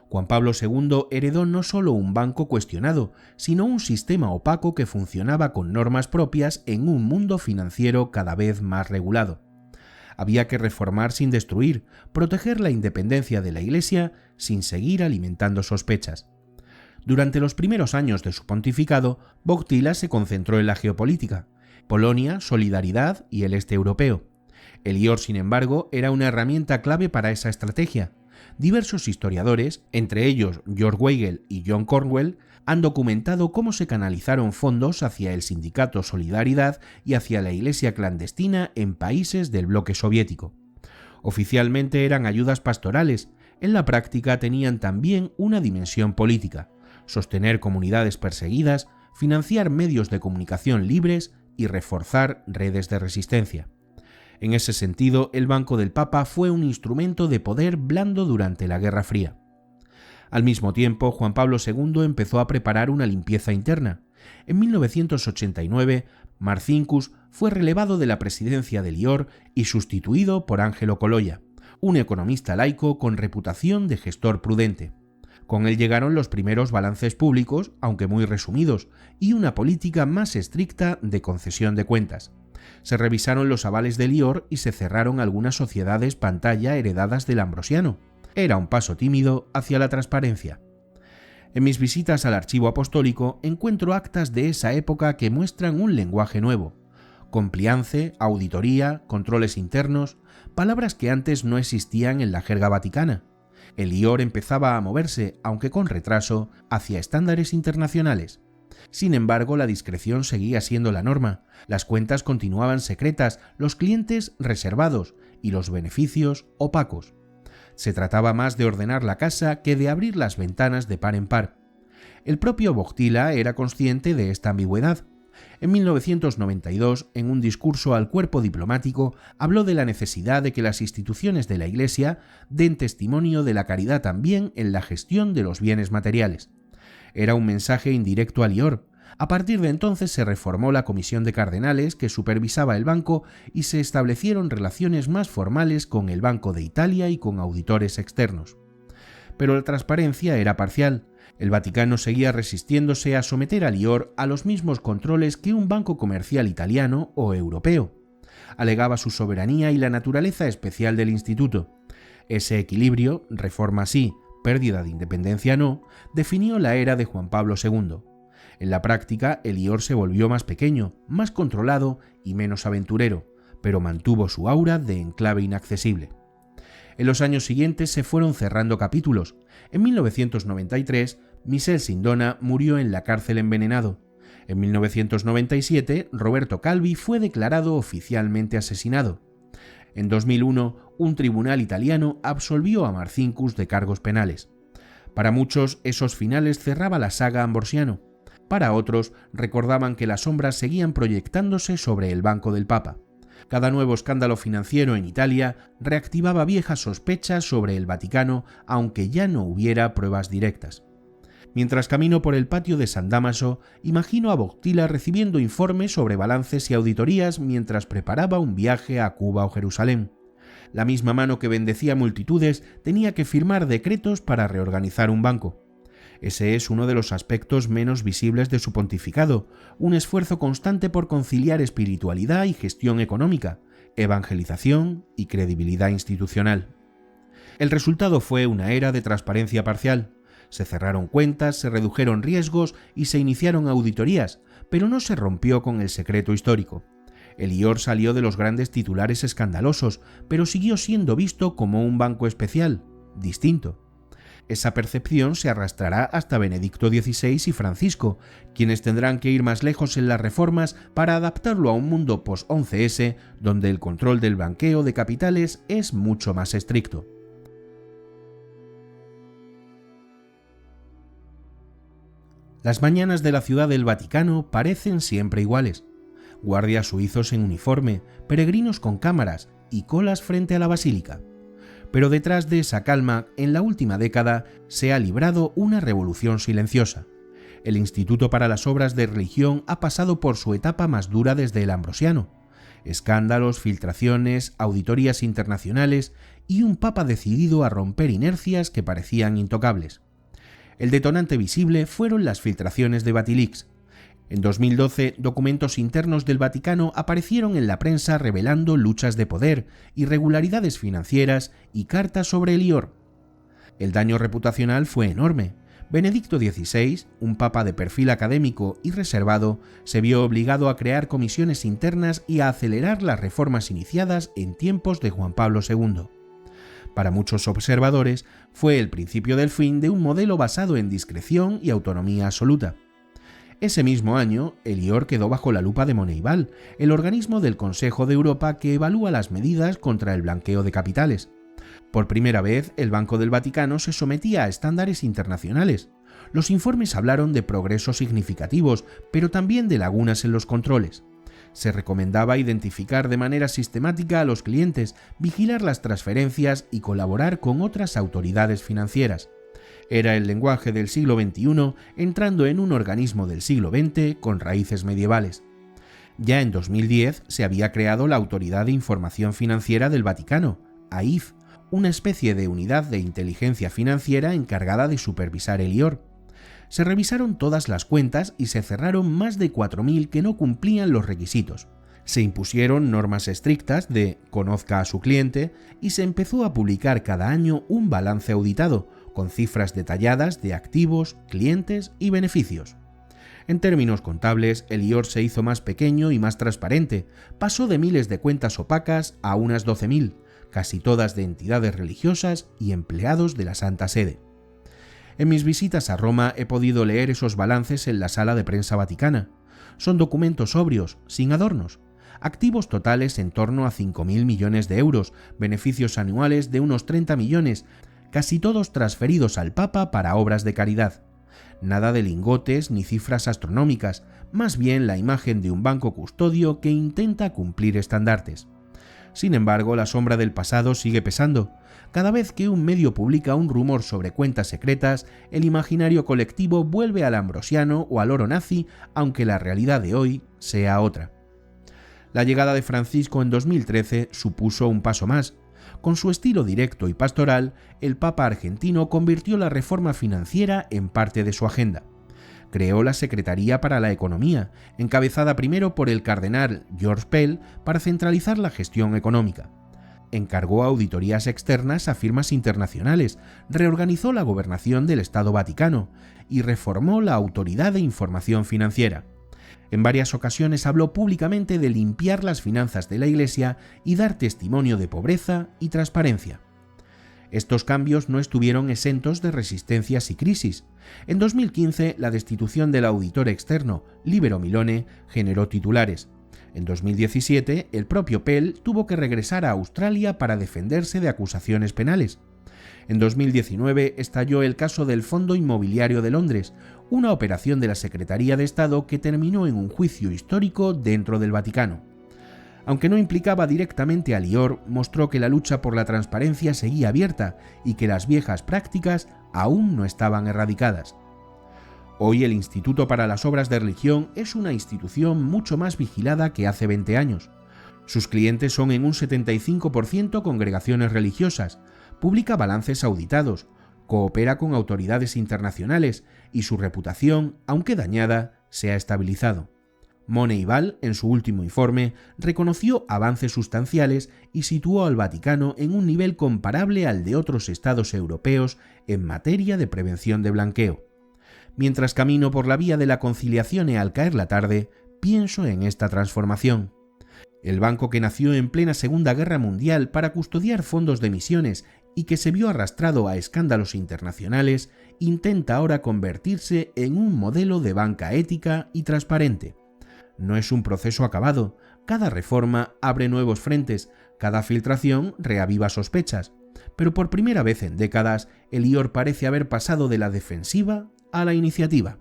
Juan Pablo II heredó no solo un banco cuestionado, sino un sistema opaco que funcionaba con normas propias en un mundo financiero cada vez más regulado. Había que reformar sin destruir, proteger la independencia de la Iglesia sin seguir alimentando sospechas. Durante los primeros años de su pontificado, Wojtyła se concentró en la geopolítica: Polonia, solidaridad y el este europeo. El Lior, sin embargo, era una herramienta clave para esa estrategia. Diversos historiadores, entre ellos George Weigel y John Cornwell, han documentado cómo se canalizaron fondos hacia el sindicato Solidaridad y hacia la iglesia clandestina en países del bloque soviético. Oficialmente eran ayudas pastorales, en la práctica tenían también una dimensión política: sostener comunidades perseguidas, financiar medios de comunicación libres y reforzar redes de resistencia. En ese sentido, el Banco del Papa fue un instrumento de poder blando durante la Guerra Fría. Al mismo tiempo, Juan Pablo II empezó a preparar una limpieza interna. En 1989, Marcinkus fue relevado de la presidencia de Lior y sustituido por Angelo Coloya, un economista laico con reputación de gestor prudente. Con él llegaron los primeros balances públicos, aunque muy resumidos, y una política más estricta de concesión de cuentas. Se revisaron los avales de Lior y se cerraron algunas sociedades pantalla heredadas del ambrosiano. Era un paso tímido hacia la transparencia. En mis visitas al archivo apostólico encuentro actas de esa época que muestran un lenguaje nuevo: compliance, auditoría, controles internos, palabras que antes no existían en la jerga vaticana. El Lior empezaba a moverse, aunque con retraso, hacia estándares internacionales. Sin embargo, la discreción seguía siendo la norma, las cuentas continuaban secretas, los clientes reservados y los beneficios opacos. Se trataba más de ordenar la casa que de abrir las ventanas de par en par. El propio Wojtyła era consciente de esta ambigüedad. En 1992, en un discurso al cuerpo diplomático, habló de la necesidad de que las instituciones de la Iglesia den testimonio de la caridad también en la gestión de los bienes materiales. Era un mensaje indirecto a Lior. A partir de entonces se reformó la comisión de cardenales que supervisaba el banco y se establecieron relaciones más formales con el Banco de Italia y con auditores externos. Pero la transparencia era parcial. El Vaticano seguía resistiéndose a someter a Lior a los mismos controles que un banco comercial italiano o europeo. Alegaba su soberanía y la naturaleza especial del instituto. Ese equilibrio, reforma sí, pérdida de independencia no, definió la era de Juan Pablo II. En la práctica, el Lior se volvió más pequeño, más controlado y menos aventurero, pero mantuvo su aura de enclave inaccesible. En los años siguientes se fueron cerrando capítulos. En 1993, Michel Sindona murió en la cárcel envenenado. En 1997, Roberto Calvi fue declarado oficialmente asesinado. En 2001, un tribunal italiano absolvió a Marcinkus de cargos penales. Para muchos, esos finales cerraba la saga Ambrosiano. Para otros, recordaban que las sombras seguían proyectándose sobre el banco del Papa. Cada nuevo escándalo financiero en Italia reactivaba viejas sospechas sobre el Vaticano, aunque ya no hubiera pruebas directas. Mientras camino por el patio de San Dámaso, imagino a Boctila recibiendo informes sobre balances y auditorías mientras preparaba un viaje a Cuba o Jerusalén. La misma mano que bendecía multitudes tenía que firmar decretos para reorganizar un banco. Ese es uno de los aspectos menos visibles de su pontificado, un esfuerzo constante por conciliar espiritualidad y gestión económica, evangelización y credibilidad institucional. El resultado fue una era de transparencia parcial. Se cerraron cuentas, se redujeron riesgos y se iniciaron auditorías, pero no se rompió con el secreto histórico. El IOR salió de los grandes titulares escandalosos, pero siguió siendo visto como un banco especial, distinto. Esa percepción se arrastrará hasta Benedicto XVI y Francisco, quienes tendrán que ir más lejos en las reformas para adaptarlo a un mundo post-11S, donde el control del blanqueo de capitales es mucho más estricto. Las mañanas de la Ciudad del Vaticano parecen siempre iguales. Guardias suizos en uniforme, peregrinos con cámaras y colas frente a la basílica. Pero detrás de esa calma, en la última década, se ha librado una revolución silenciosa. El Instituto para las Obras de Religión ha pasado por su etapa más dura desde el Ambrosiano. Escándalos, filtraciones, auditorías internacionales y un papa decidido a romper inercias que parecían intocables. El detonante visible fueron las filtraciones de Batilix. En 2012, documentos internos del Vaticano aparecieron en la prensa revelando luchas de poder, irregularidades financieras y cartas sobre el IOR. El daño reputacional fue enorme. Benedicto XVI, un papa de perfil académico y reservado, se vio obligado a crear comisiones internas y a acelerar las reformas iniciadas en tiempos de Juan Pablo II. Para muchos observadores, fue el principio del fin de un modelo basado en discreción y autonomía absoluta. Ese mismo año, el IOR quedó bajo la lupa de Moneyball, el organismo del Consejo de Europa que evalúa las medidas contra el blanqueo de capitales. Por primera vez, el Banco del Vaticano se sometía a estándares internacionales. Los informes hablaron de progresos significativos, pero también de lagunas en los controles. Se recomendaba identificar de manera sistemática a los clientes, vigilar las transferencias y colaborar con otras autoridades financieras. Era el lenguaje del siglo XXI entrando en un organismo del siglo XX con raíces medievales. Ya en 2010 se había creado la Autoridad de Información Financiera del Vaticano, AIF, una especie de unidad de inteligencia financiera encargada de supervisar el IOR. Se revisaron todas las cuentas y se cerraron más de 4.000 que no cumplían los requisitos. Se impusieron normas estrictas de conozca a su cliente y se empezó a publicar cada año un balance auditado, con cifras detalladas de activos, clientes y beneficios. En términos contables, el IOR se hizo más pequeño y más transparente, pasó de miles de cuentas opacas a unas 12.000, casi todas de entidades religiosas y empleados de la Santa Sede. En mis visitas a Roma he podido leer esos balances en la sala de prensa vaticana. Son documentos sobrios, sin adornos. Activos totales en torno a 5.000 millones de euros, beneficios anuales de unos 30 millones, casi todos transferidos al Papa para obras de caridad. Nada de lingotes ni cifras astronómicas, más bien la imagen de un banco custodio que intenta cumplir estandartes. Sin embargo, la sombra del pasado sigue pesando. Cada vez que un medio publica un rumor sobre cuentas secretas, el imaginario colectivo vuelve al ambrosiano o al oro nazi, aunque la realidad de hoy sea otra. La llegada de Francisco en 2013 supuso un paso más. Con su estilo directo y pastoral, el Papa argentino convirtió la reforma financiera en parte de su agenda. Creó la Secretaría para la Economía, encabezada primero por el cardenal George Pell para centralizar la gestión económica. Encargó auditorías externas a firmas internacionales, reorganizó la gobernación del Estado Vaticano y reformó la Autoridad de Información Financiera. En varias ocasiones habló públicamente de limpiar las finanzas de la Iglesia y dar testimonio de pobreza y transparencia. Estos cambios no estuvieron exentos de resistencias y crisis. En 2015, la destitución del auditor externo, Libero Milone, generó titulares. En 2017, el propio Pell tuvo que regresar a Australia para defenderse de acusaciones penales. En 2019 estalló el caso del Fondo Inmobiliario de Londres, una operación de la Secretaría de Estado que terminó en un juicio histórico dentro del Vaticano. Aunque no implicaba directamente a Lior, mostró que la lucha por la transparencia seguía abierta y que las viejas prácticas aún no estaban erradicadas. Hoy el Instituto para las Obras de Religión es una institución mucho más vigilada que hace 20 años. Sus clientes son en un 75% congregaciones religiosas, publica balances auditados, coopera con autoridades internacionales y su reputación, aunque dañada, se ha estabilizado. Moneyball, en su último informe, reconoció avances sustanciales y situó al Vaticano en un nivel comparable al de otros estados europeos en materia de prevención de blanqueo. Mientras camino por la vía de la conciliación al caer la tarde, pienso en esta transformación. El banco que nació en plena Segunda Guerra Mundial para custodiar fondos de misiones y que se vio arrastrado a escándalos internacionales, intenta ahora convertirse en un modelo de banca ética y transparente. No es un proceso acabado, cada reforma abre nuevos frentes, cada filtración reaviva sospechas, pero por primera vez en décadas, el Lior parece haber pasado de la defensiva a la iniciativa.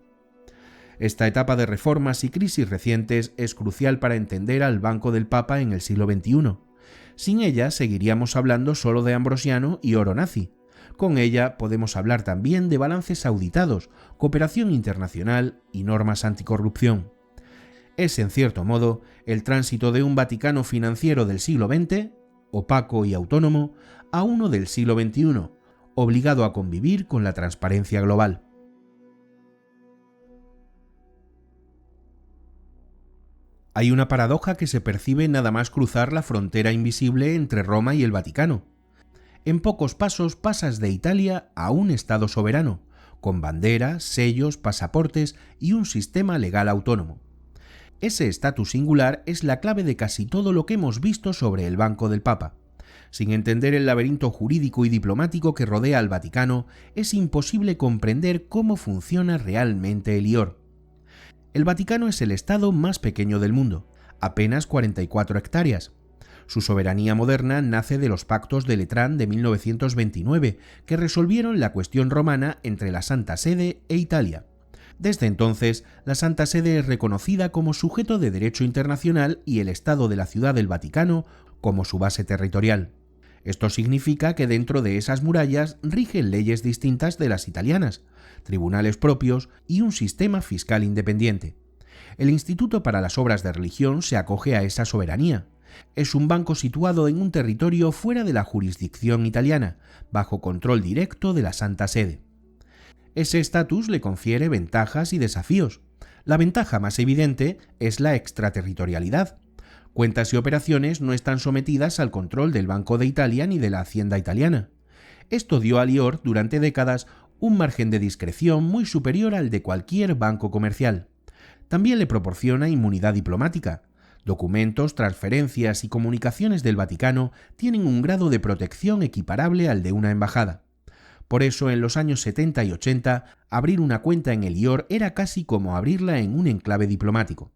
Esta etapa de reformas y crisis recientes es crucial para entender al Banco del Papa en el siglo XXI. Sin ella seguiríamos hablando solo de Ambrosiano y oro nazi. Con ella podemos hablar también de balances auditados, cooperación internacional y normas anticorrupción. Es, en cierto modo, el tránsito de un Vaticano financiero del siglo XX, opaco y autónomo, a uno del siglo XXI, obligado a convivir con la transparencia global. Hay una paradoja que se percibe nada más cruzar la frontera invisible entre Roma y el Vaticano. En pocos pasos pasas de Italia a un Estado soberano, con banderas, sellos, pasaportes y un sistema legal autónomo. Ese estatus singular es la clave de casi todo lo que hemos visto sobre el Banco del Papa. Sin entender el laberinto jurídico y diplomático que rodea al Vaticano, es imposible comprender cómo funciona realmente el Lior. El Vaticano es el estado más pequeño del mundo, apenas 44 hectáreas. Su soberanía moderna nace de los pactos de Letrán de 1929, que resolvieron la cuestión romana entre la Santa Sede e Italia. Desde entonces, la Santa Sede es reconocida como sujeto de derecho internacional y el Estado de la Ciudad del Vaticano como su base territorial. Esto significa que dentro de esas murallas rigen leyes distintas de las italianas, tribunales propios y un sistema fiscal independiente. El Instituto para las Obras de Religión se acoge a esa soberanía. Es un banco situado en un territorio fuera de la jurisdicción italiana, bajo control directo de la Santa Sede. Ese estatus le confiere ventajas y desafíos. La ventaja más evidente es la extraterritorialidad. Cuentas y operaciones no están sometidas al control del Banco de Italia ni de la Hacienda italiana. Esto dio a Lior, durante décadas, un margen de discreción muy superior al de cualquier banco comercial. También le proporciona inmunidad diplomática. Documentos, transferencias y comunicaciones del Vaticano tienen un grado de protección equiparable al de una embajada. Por eso, en los años 70 y 80, abrir una cuenta en el Lior era casi como abrirla en un enclave diplomático.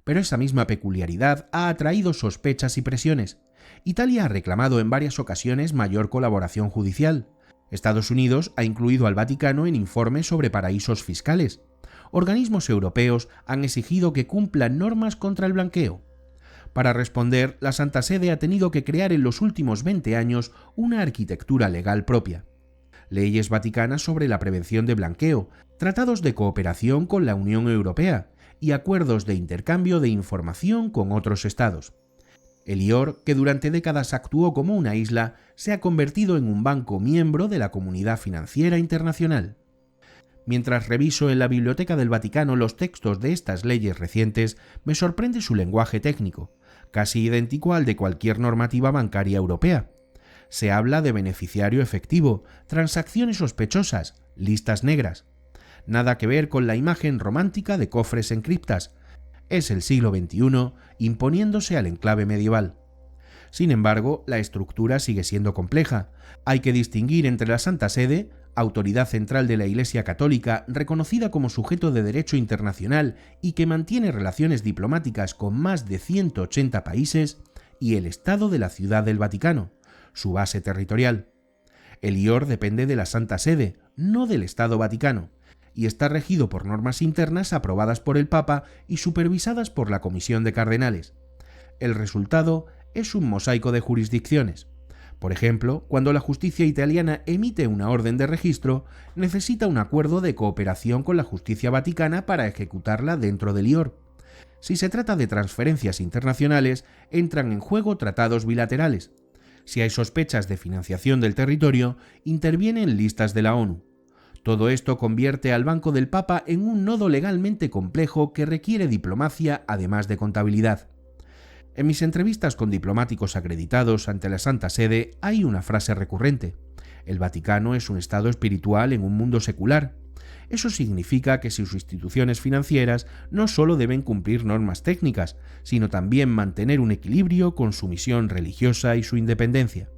Pero esa misma peculiaridad ha atraído sospechas y presiones. Italia ha reclamado en varias ocasiones mayor colaboración judicial. Estados Unidos ha incluido al Vaticano en informes sobre paraísos fiscales. Organismos europeos han exigido que cumplan normas contra el blanqueo. Para responder, la Santa Sede ha tenido que crear en los últimos 20 años una arquitectura legal propia. Leyes vaticanas sobre la prevención de blanqueo, tratados de cooperación con la Unión Europea y acuerdos de intercambio de información con otros estados. El Lior, que durante décadas actuó como una isla, se ha convertido en un banco miembro de la Comunidad Financiera Internacional. Mientras reviso en la Biblioteca del Vaticano los textos de estas leyes recientes, me sorprende su lenguaje técnico, casi idéntico al de cualquier normativa bancaria europea. Se habla de beneficiario efectivo, transacciones sospechosas, listas negras. Nada que ver con la imagen romántica de cofres en criptas. Es el siglo XXI imponiéndose al enclave medieval. Sin embargo, la estructura sigue siendo compleja. Hay que distinguir entre la Santa Sede, autoridad central de la Iglesia Católica reconocida como sujeto de derecho internacional y que mantiene relaciones diplomáticas con más de 180 países, y el Estado de la Ciudad del Vaticano, su base territorial. El IOR depende de la Santa Sede, no del Estado Vaticano, y está regido por normas internas aprobadas por el Papa y supervisadas por la Comisión de Cardenales. El resultado es un mosaico de jurisdicciones. Por ejemplo, cuando la justicia italiana emite una orden de registro, necesita un acuerdo de cooperación con la justicia vaticana para ejecutarla dentro del IOR. Si se trata de transferencias internacionales, entran en juego tratados bilaterales. Si hay sospechas de financiación del territorio, intervienen listas de la ONU. Todo esto convierte al Banco del Papa en un nodo legalmente complejo que requiere diplomacia además de contabilidad. En mis entrevistas con diplomáticos acreditados ante la Santa Sede hay una frase recurrente: el Vaticano es un estado espiritual en un mundo secular. Eso significa que sus instituciones financieras no solo deben cumplir normas técnicas, sino también mantener un equilibrio con su misión religiosa y su independencia.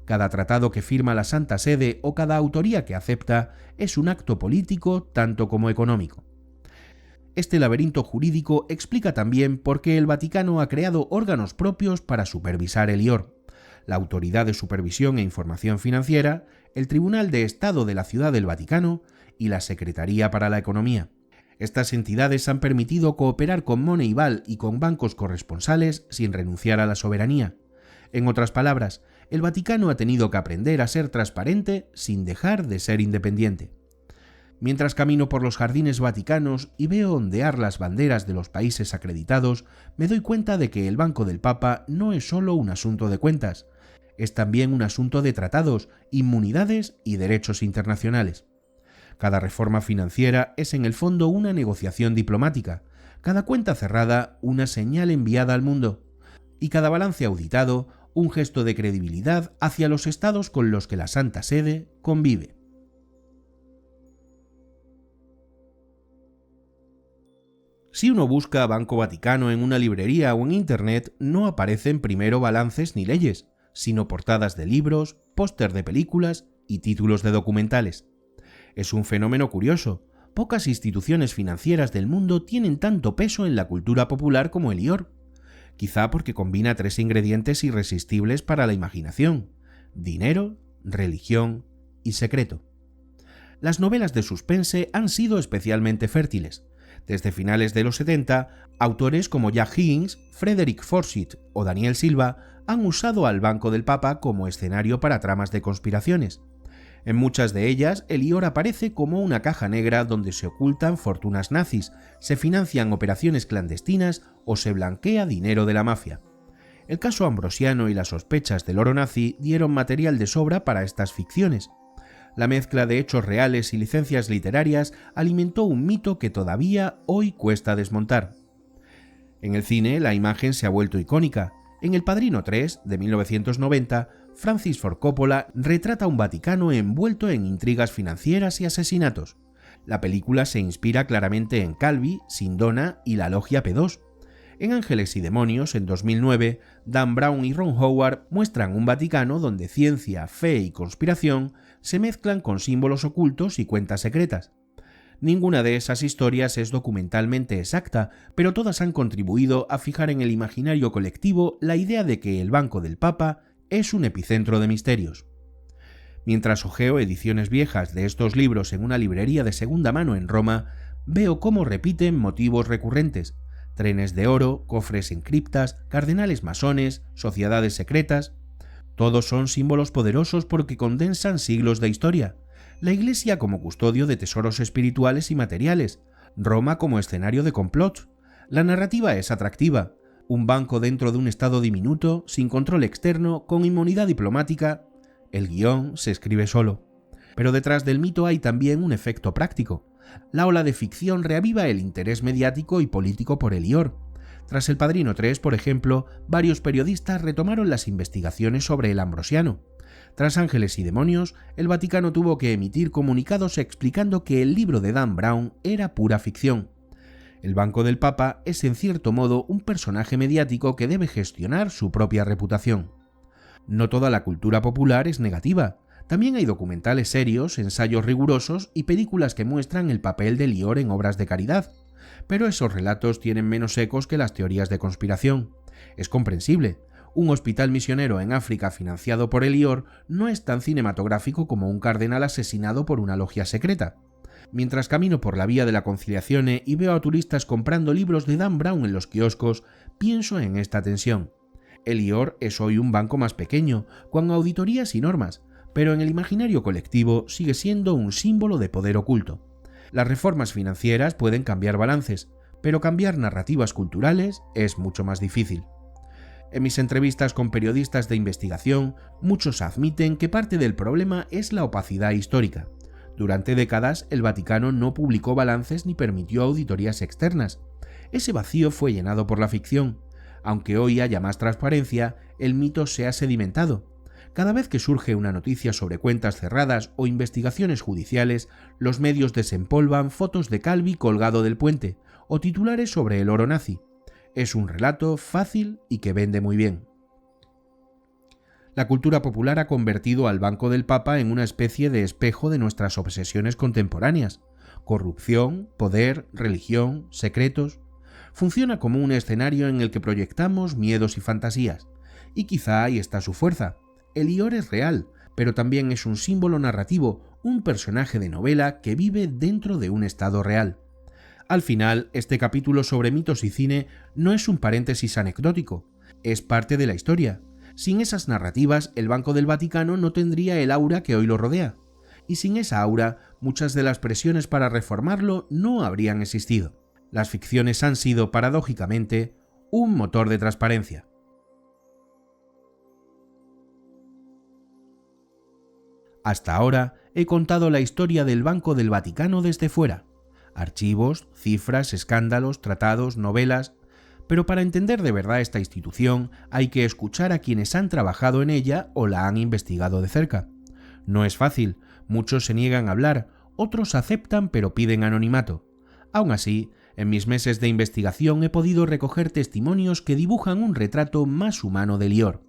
Cada tratado que firma la Santa Sede o cada autoría que acepta es un acto político tanto como económico. Este laberinto jurídico explica también por qué el Vaticano ha creado órganos propios para supervisar el IOR: la Autoridad de Supervisión e Información Financiera, el Tribunal de Estado de la Ciudad del Vaticano y la Secretaría para la Economía. Estas entidades han permitido cooperar con Moneyball y con bancos corresponsales sin renunciar a la soberanía. En otras palabras, el Vaticano ha tenido que aprender a ser transparente sin dejar de ser independiente. Mientras camino por los jardines vaticanos y veo ondear las banderas de los países acreditados, me doy cuenta de que el Banco del Papa no es solo un asunto de cuentas, es también un asunto de tratados, inmunidades y derechos internacionales. Cada reforma financiera es en el fondo una negociación diplomática, cada cuenta cerrada una señal enviada al mundo, y cada balance auditado un gesto de credibilidad hacia los estados con los que la Santa Sede convive. Si uno busca Banco Vaticano en una librería o en Internet, no aparecen primero balances ni leyes, sino portadas de libros, póster de películas y títulos de documentales. Es un fenómeno curioso. Pocas instituciones financieras del mundo tienen tanto peso en la cultura popular como el IOR. Quizá porque combina tres ingredientes irresistibles para la imaginación: dinero, religión y secreto. Las novelas de suspense han sido especialmente fértiles. Desde finales de los 70, autores como Jack Higgins, Frederick Forsyth o Daniel Silva han usado al Banco del Papa como escenario para tramas de conspiraciones. En muchas de ellas, el IOR aparece como una caja negra donde se ocultan fortunas nazis, se financian operaciones clandestinas o se blanquea dinero de la mafia. El caso Ambrosiano y las sospechas del oro nazi dieron material de sobra para estas ficciones. La mezcla de hechos reales y licencias literarias alimentó un mito que todavía hoy cuesta desmontar. En el cine, la imagen se ha vuelto icónica. En El Padrino 3, de 1990, Francis Ford Coppola retrata un Vaticano envuelto en intrigas financieras y asesinatos. La película se inspira claramente en Calvi, Sindona y la Logia P2. En Ángeles y Demonios, en 2009, Dan Brown y Ron Howard muestran un Vaticano donde ciencia, fe y conspiración se mezclan con símbolos ocultos y cuentas secretas. Ninguna de esas historias es documentalmente exacta, pero todas han contribuido a fijar en el imaginario colectivo la idea de que el Banco del Papa es un epicentro de misterios. Mientras hojeo ediciones viejas de estos libros en una librería de segunda mano en Roma, veo cómo repiten motivos recurrentes: trenes de oro, cofres en criptas, cardenales masones, sociedades secretas. Todos son símbolos poderosos porque condensan siglos de historia. La Iglesia como custodio de tesoros espirituales y materiales, Roma como escenario de complot. La narrativa es atractiva. Un banco dentro de un estado diminuto, sin control externo, con inmunidad diplomática. El guión se escribe solo. Pero detrás del mito hay también un efecto práctico. La ola de ficción reaviva el interés mediático y político por el IOR. Tras El Padrino 3, por ejemplo, varios periodistas retomaron las investigaciones sobre el Ambrosiano. Tras Ángeles y Demonios, el Vaticano tuvo que emitir comunicados explicando que el libro de Dan Brown era pura ficción. El Banco del Papa es en cierto modo un personaje mediático que debe gestionar su propia reputación. No toda la cultura popular es negativa. También hay documentales serios, ensayos rigurosos y películas que muestran el papel de Lior en obras de caridad. Pero esos relatos tienen menos ecos que las teorías de conspiración. Es comprensible. Un hospital misionero en África financiado por Lior no es tan cinematográfico como un cardenal asesinado por una logia secreta. Mientras camino por la vía de la Conciliación y veo a turistas comprando libros de Dan Brown en los kioscos, pienso en esta tensión. Lior es hoy un banco más pequeño, con auditorías y normas, pero en el imaginario colectivo sigue siendo un símbolo de poder oculto. Las reformas financieras pueden cambiar balances, pero cambiar narrativas culturales es mucho más difícil. En mis entrevistas con periodistas de investigación, muchos admiten que parte del problema es la opacidad histórica. Durante décadas, el Vaticano no publicó balances ni permitió auditorías externas. Ese vacío fue llenado por la ficción. Aunque hoy haya más transparencia, el mito se ha sedimentado. Cada vez que surge una noticia sobre cuentas cerradas o investigaciones judiciales, los medios desempolvan fotos de Calvi colgado del puente o titulares sobre el oro nazi. Es un relato fácil y que vende muy bien. La cultura popular ha convertido al Banco del Papa en una especie de espejo de nuestras obsesiones contemporáneas. Corrupción, poder, religión, secretos. Funciona como un escenario en el que proyectamos miedos y fantasías. Y quizá ahí está su fuerza. Lior es real, pero también es un símbolo narrativo, un personaje de novela que vive dentro de un estado real. Al final, este capítulo sobre mitos y cine no es un paréntesis anecdótico, es parte de la historia. Sin esas narrativas, el Banco del Vaticano no tendría el aura que hoy lo rodea. Y sin esa aura, muchas de las presiones para reformarlo no habrían existido. Las ficciones han sido, paradójicamente, un motor de transparencia. Hasta ahora he contado la historia del Banco del Vaticano desde fuera. Archivos, cifras, escándalos, tratados, novelas. Pero para entender de verdad esta institución hay que escuchar a quienes han trabajado en ella o la han investigado de cerca. No es fácil, muchos se niegan a hablar, otros aceptan pero piden anonimato. Aún así, en mis meses de investigación he podido recoger testimonios que dibujan un retrato más humano de Lior.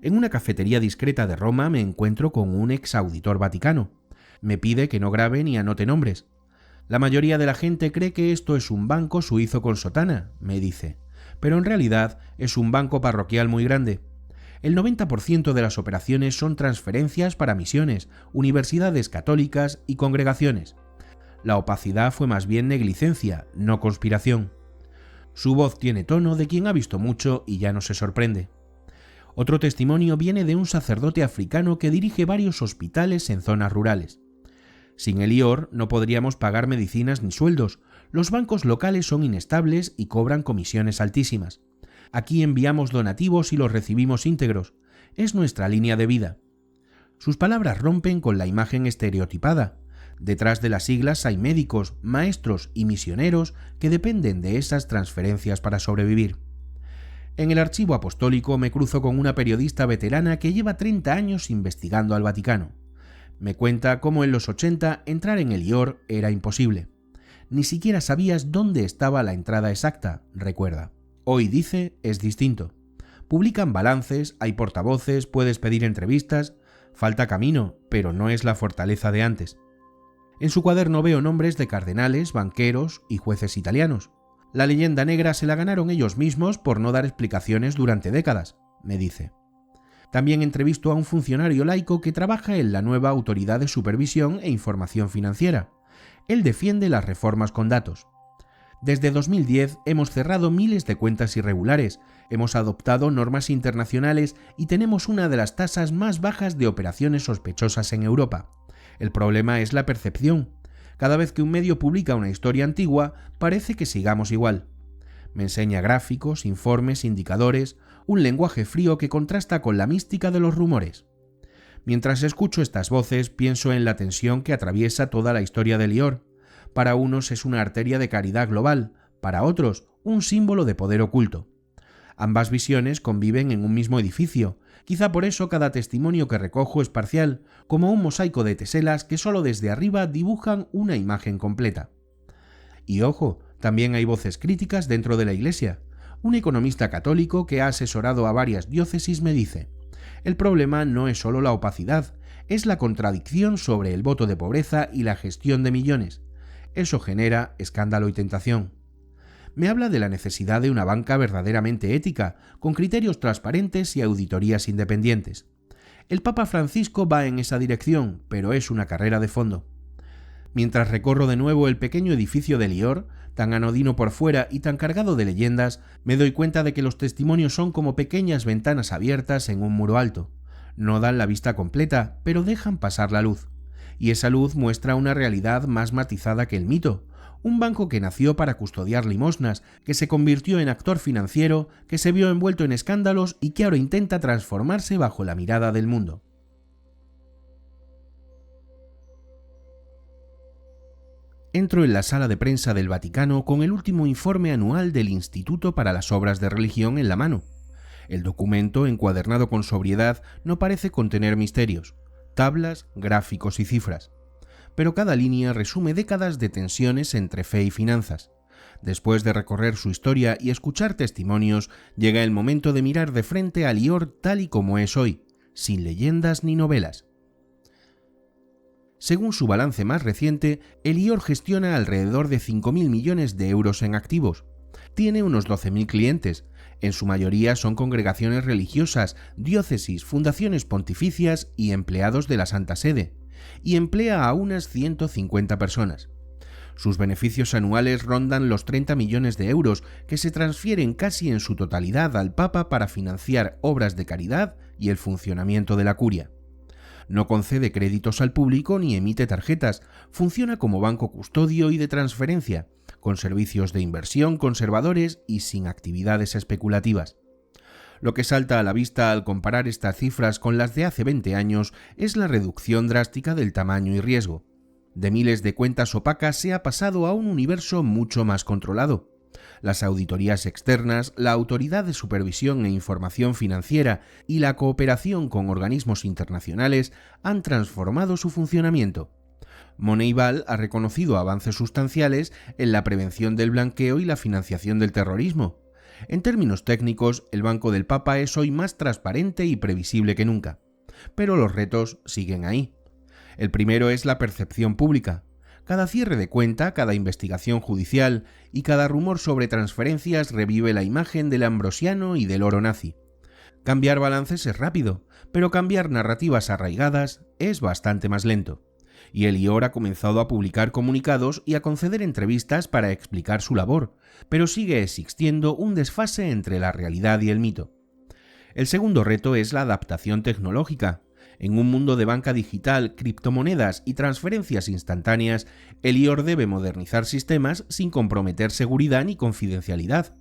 En una cafetería discreta de Roma me encuentro con un ex auditor vaticano. Me pide que no grabe ni anote nombres. La mayoría de la gente cree que esto es un banco suizo con sotana, me dice, pero en realidad es un banco parroquial muy grande. El 90% de las operaciones son transferencias para misiones, universidades católicas y congregaciones. La opacidad fue más bien negligencia, no conspiración. Su voz tiene tono de quien ha visto mucho y ya no se sorprende. Otro testimonio viene de un sacerdote africano que dirige varios hospitales en zonas rurales. Sin Lior no podríamos pagar medicinas ni sueldos. Los bancos locales son inestables y cobran comisiones altísimas. Aquí enviamos donativos y los recibimos íntegros. Es nuestra línea de vida. Sus palabras rompen con la imagen estereotipada. Detrás de las siglas hay médicos, maestros y misioneros que dependen de esas transferencias para sobrevivir. En el archivo apostólico me cruzo con una periodista veterana que lleva 30 años investigando al Vaticano. Me cuenta cómo en los 80 entrar en Lior era imposible. Ni siquiera sabías dónde estaba la entrada exacta, recuerda. Hoy, dice, es distinto. Publican balances, hay portavoces, puedes pedir entrevistas. Falta camino, pero no es la fortaleza de antes. En su cuaderno veo nombres de cardenales, banqueros y jueces italianos. La leyenda negra se la ganaron ellos mismos por no dar explicaciones durante décadas, me dice. También entrevisto a un funcionario laico que trabaja en la nueva Autoridad de Supervisión e Información Financiera. Él defiende las reformas con datos. Desde 2010 hemos cerrado miles de cuentas irregulares, hemos adoptado normas internacionales y tenemos una de las tasas más bajas de operaciones sospechosas en Europa. El problema es la percepción. Cada vez que un medio publica una historia antigua, parece que sigamos igual. Me enseña gráficos, informes, indicadores, un lenguaje frío que contrasta con la mística de los rumores. Mientras escucho estas voces, pienso en la tensión que atraviesa toda la historia de Lior. Para unos es una arteria de caridad global, para otros, un símbolo de poder oculto. Ambas visiones conviven en un mismo edificio. Quizá por eso cada testimonio que recojo es parcial, como un mosaico de teselas que solo desde arriba dibujan una imagen completa. Y ojo, También hay voces críticas dentro de la Iglesia. Un economista católico que ha asesorado a varias diócesis me dice: el problema no es solo la opacidad, es la contradicción sobre el voto de pobreza y la gestión de millones. Eso genera escándalo y tentación. Me habla de la necesidad de una banca verdaderamente ética, con criterios transparentes y auditorías independientes. El Papa Francisco va en esa dirección, pero es una carrera de fondo. Mientras recorro de nuevo el pequeño edificio de Lior, tan anodino por fuera y tan cargado de leyendas, me doy cuenta de que los testimonios son como pequeñas ventanas abiertas en un muro alto. No dan la vista completa, pero dejan pasar la luz. Y esa luz muestra una realidad más matizada que el mito. Un banco que nació para custodiar limosnas, que se convirtió en actor financiero, que se vio envuelto en escándalos y que ahora intenta transformarse bajo la mirada del mundo. Entro en la sala de prensa del Vaticano con el último informe anual del Instituto para las Obras de Religión en la mano. El documento, encuadernado con sobriedad, no parece contener misterios, tablas, gráficos y cifras. Pero cada línea resume décadas de tensiones entre fe y finanzas. Después de recorrer su historia y escuchar testimonios, llega el momento de mirar de frente a Lior tal y como es hoy, sin leyendas ni novelas. Según su balance más reciente, el Lior gestiona alrededor de 5.000 millones de euros en activos. Tiene unos 12.000 clientes. En su mayoría son congregaciones religiosas, diócesis, fundaciones pontificias y empleados de la Santa Sede, y emplea a unas 150 personas. Sus beneficios anuales rondan los 30 millones de euros, que se transfieren casi en su totalidad al Papa para financiar obras de caridad y el funcionamiento de la curia. No concede créditos al público ni emite tarjetas, funciona como banco custodio y de transferencia, con servicios de inversión conservadores y sin actividades especulativas. Lo que salta a la vista al comparar estas cifras con las de hace 20 años es la reducción drástica del tamaño y riesgo. De miles de cuentas opacas se ha pasado a un universo mucho más controlado. Las auditorías externas, la Autoridad de Supervisión e Información Financiera y la cooperación con organismos internacionales han transformado su funcionamiento. Moneyball ha reconocido avances sustanciales en la prevención del blanqueo y la financiación del terrorismo. En términos técnicos, el Banco del Papa es hoy más transparente y previsible que nunca. Pero los retos siguen ahí. El primero es la percepción pública. Cada cierre de cuenta, cada investigación judicial y cada rumor sobre transferencias revive la imagen del ambrosiano y del oro nazi. Cambiar balances es rápido, pero cambiar narrativas arraigadas es bastante más lento. Y el Lior ha comenzado a publicar comunicados y a conceder entrevistas para explicar su labor, pero sigue existiendo un desfase entre la realidad y el mito. El segundo reto es la adaptación tecnológica. En un mundo de banca digital, criptomonedas y transferencias instantáneas, el Lior debe modernizar sistemas sin comprometer seguridad ni confidencialidad.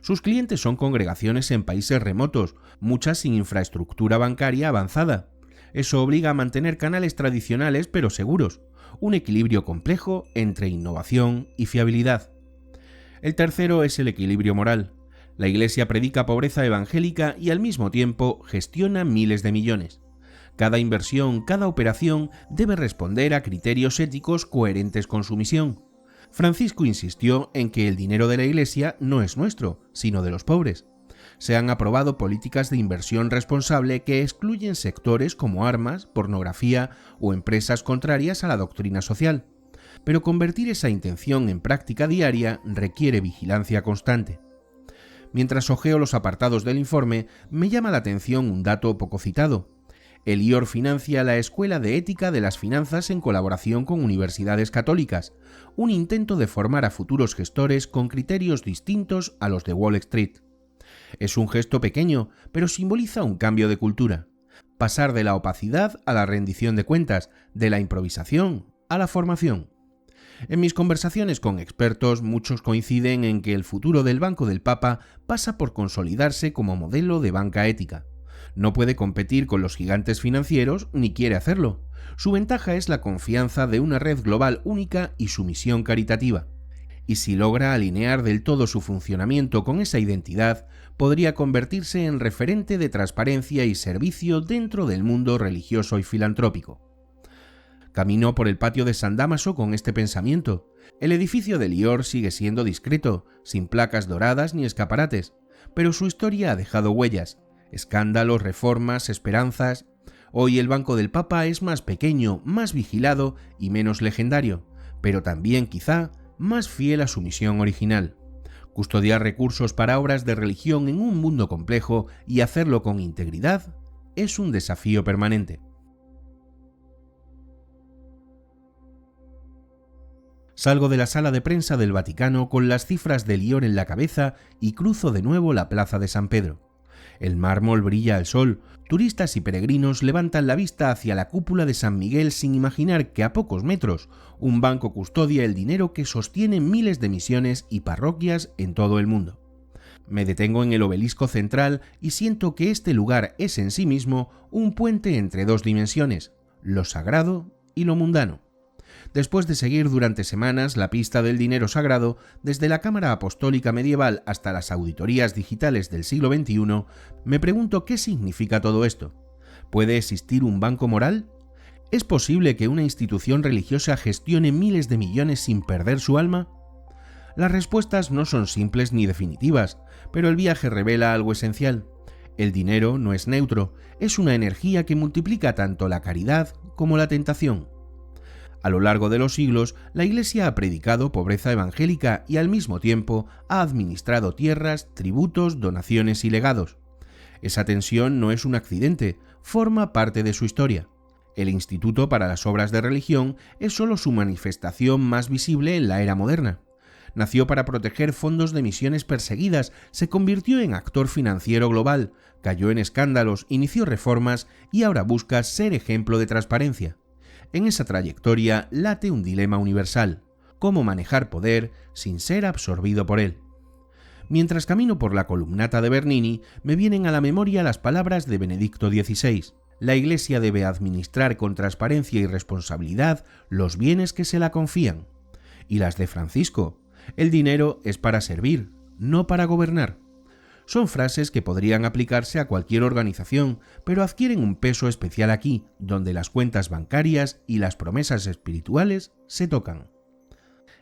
Sus clientes son congregaciones en países remotos, muchas sin infraestructura bancaria avanzada. Eso obliga a mantener canales tradicionales pero seguros, un equilibrio complejo entre innovación y fiabilidad. El tercero es el equilibrio moral. La Iglesia predica pobreza evangélica y al mismo tiempo gestiona miles de millones. Cada inversión, cada operación debe responder a criterios éticos coherentes con su misión. Francisco insistió en que el dinero de la Iglesia no es nuestro, sino de los pobres. Se han aprobado políticas de inversión responsable que excluyen sectores como armas, pornografía o empresas contrarias a la doctrina social. Pero convertir esa intención en práctica diaria requiere vigilancia constante. Mientras hojeo los apartados del informe, me llama la atención un dato poco citado. El Lior financia la Escuela de Ética de las Finanzas en colaboración con universidades católicas, un intento de formar a futuros gestores con criterios distintos a los de Wall Street. Es un gesto pequeño, pero simboliza un cambio de cultura. Pasar de la opacidad a la rendición de cuentas, de la improvisación a la formación. En mis conversaciones con expertos, muchos coinciden en que el futuro del Banco del Papa pasa por consolidarse como modelo de banca ética. No puede competir con los gigantes financieros ni quiere hacerlo. Su ventaja es la confianza de una red global única y su misión caritativa. Y si logra alinear del todo su funcionamiento con esa identidad, podría convertirse en referente de transparencia y servicio dentro del mundo religioso y filantrópico. Camino por el patio de San Dámaso con este pensamiento. El edificio de Lior sigue siendo discreto, sin placas doradas ni escaparates, pero su historia ha dejado huellas, escándalos, reformas, esperanzas. Hoy el Banco del Papa es más pequeño, más vigilado y menos legendario, pero también quizá más fiel a su misión original: custodiar recursos para obras de religión en un mundo complejo y hacerlo con integridad es un desafío permanente. Salgo de la sala de prensa del Vaticano con las cifras de Lior en la cabeza y cruzo de nuevo la plaza de San Pedro. El mármol brilla al sol, turistas y peregrinos levantan la vista hacia la cúpula de San Miguel sin imaginar que a pocos metros un banco custodia el dinero que sostiene miles de misiones y parroquias en todo el mundo. Me detengo en el obelisco central y siento que este lugar es en sí mismo un puente entre dos dimensiones, lo sagrado y lo mundano. Después de seguir durante semanas la pista del dinero sagrado, desde la Cámara Apostólica Medieval hasta las auditorías digitales del siglo XXI, me pregunto qué significa todo esto. ¿Puede existir un banco moral? ¿Es posible que una institución religiosa gestione miles de millones sin perder su alma? Las respuestas no son simples ni definitivas, pero el viaje revela algo esencial. El dinero no es neutro, es una energía que multiplica tanto la caridad como la tentación. A lo largo de los siglos, la Iglesia ha predicado pobreza evangélica y al mismo tiempo ha administrado tierras, tributos, donaciones y legados. Esa tensión no es un accidente, forma parte de su historia. El Instituto para las Obras de Religión es solo su manifestación más visible en la era moderna. Nació para proteger fondos de misiones perseguidas, se convirtió en actor financiero global, cayó en escándalos, inició reformas y ahora busca ser ejemplo de transparencia. En esa trayectoria late un dilema universal: cómo manejar poder sin ser absorbido por él. Mientras camino por la columnata de Bernini, me vienen a la memoria las palabras de Benedicto XVI. La Iglesia debe administrar con transparencia y responsabilidad los bienes que se la confían. Y las de Francisco: el dinero es para servir, no para gobernar. Son frases que podrían aplicarse a cualquier organización, pero adquieren un peso especial aquí, donde las cuentas bancarias y las promesas espirituales se tocan.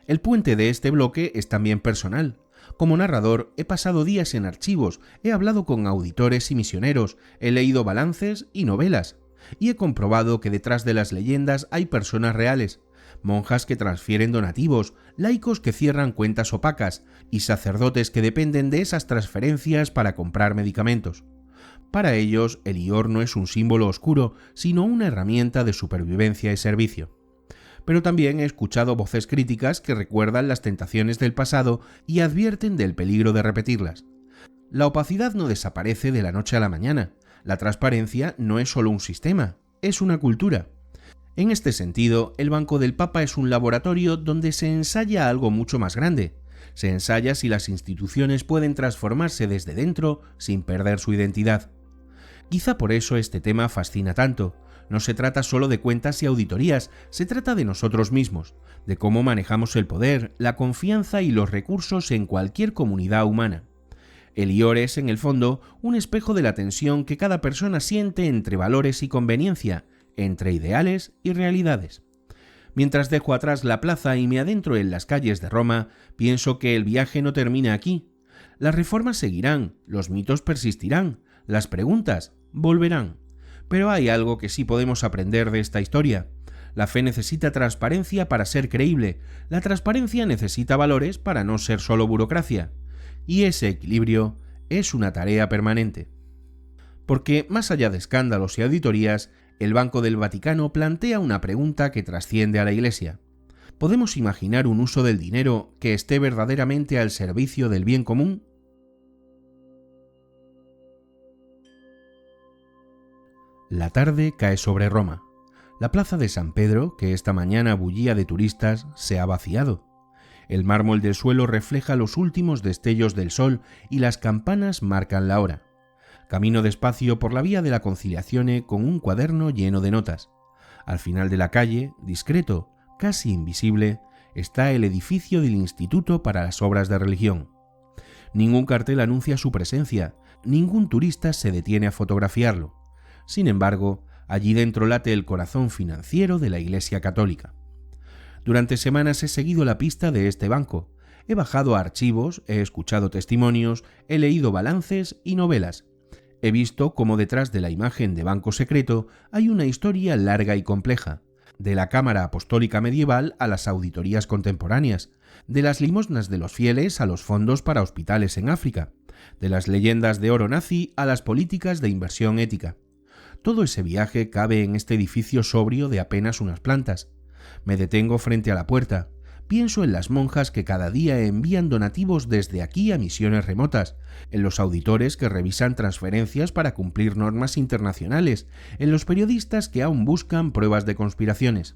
El puente de este bloque es también personal. Como narrador, he pasado días en archivos, he hablado con auditores y misioneros, he leído balances y novelas, y he comprobado que detrás de las leyendas hay personas reales: monjas que transfieren donativos, laicos que cierran cuentas opacas y sacerdotes que dependen de esas transferencias para comprar medicamentos. Para ellos, el Lior no es un símbolo oscuro, sino una herramienta de supervivencia y servicio. Pero también he escuchado voces críticas que recuerdan las tentaciones del pasado y advierten del peligro de repetirlas. La opacidad no desaparece de la noche a la mañana. La transparencia no es solo un sistema, es una cultura. En este sentido, el Banco del Papa es un laboratorio donde se ensaya algo mucho más grande. Se ensaya si las instituciones pueden transformarse desde dentro sin perder su identidad. Quizá por eso este tema fascina tanto. No se trata solo de cuentas y auditorías, se trata de nosotros mismos, de cómo manejamos el poder, la confianza y los recursos en cualquier comunidad humana. El Lior es, en el fondo, un espejo de la tensión que cada persona siente entre valores y conveniencia, entre ideales y realidades. Mientras dejo atrás la plaza y me adentro en las calles de Roma, pienso que el viaje no termina aquí. Las reformas seguirán, los mitos persistirán, las preguntas volverán. Pero hay algo que sí podemos aprender de esta historia. La fe necesita transparencia para ser creíble, la transparencia necesita valores para no ser solo burocracia. Y ese equilibrio es una tarea permanente. Porque, más allá de escándalos y auditorías, el Banco del Vaticano plantea una pregunta que trasciende a la Iglesia. ¿Podemos imaginar un uso del dinero que esté verdaderamente al servicio del bien común? La tarde cae sobre Roma. La plaza de San Pedro, que esta mañana bullía de turistas, se ha vaciado. El mármol del suelo refleja los últimos destellos del sol y las campanas marcan la hora. Camino despacio por la vía de la Conciliazione con un cuaderno lleno de notas. Al final de la calle, discreto, casi invisible, está el edificio del Instituto para las Obras de Religión. Ningún cartel anuncia su presencia, ningún turista se detiene a fotografiarlo. Sin embargo, allí dentro late el corazón financiero de la Iglesia Católica. Durante semanas he seguido la pista de este banco. He bajado archivos, he escuchado testimonios, he leído balances y novelas. He visto cómo detrás de la imagen de banco secreto hay una historia larga y compleja. De la Cámara Apostólica Medieval a las auditorías contemporáneas, de las limosnas de los fieles a los fondos para hospitales en África, de las leyendas de oro nazi a las políticas de inversión ética. Todo ese viaje cabe en este edificio sobrio de apenas unas plantas. Me detengo frente a la puerta. Pienso en las monjas que cada día envían donativos desde aquí a misiones remotas, en los auditores que revisan transferencias para cumplir normas internacionales, en los periodistas que aún buscan pruebas de conspiraciones.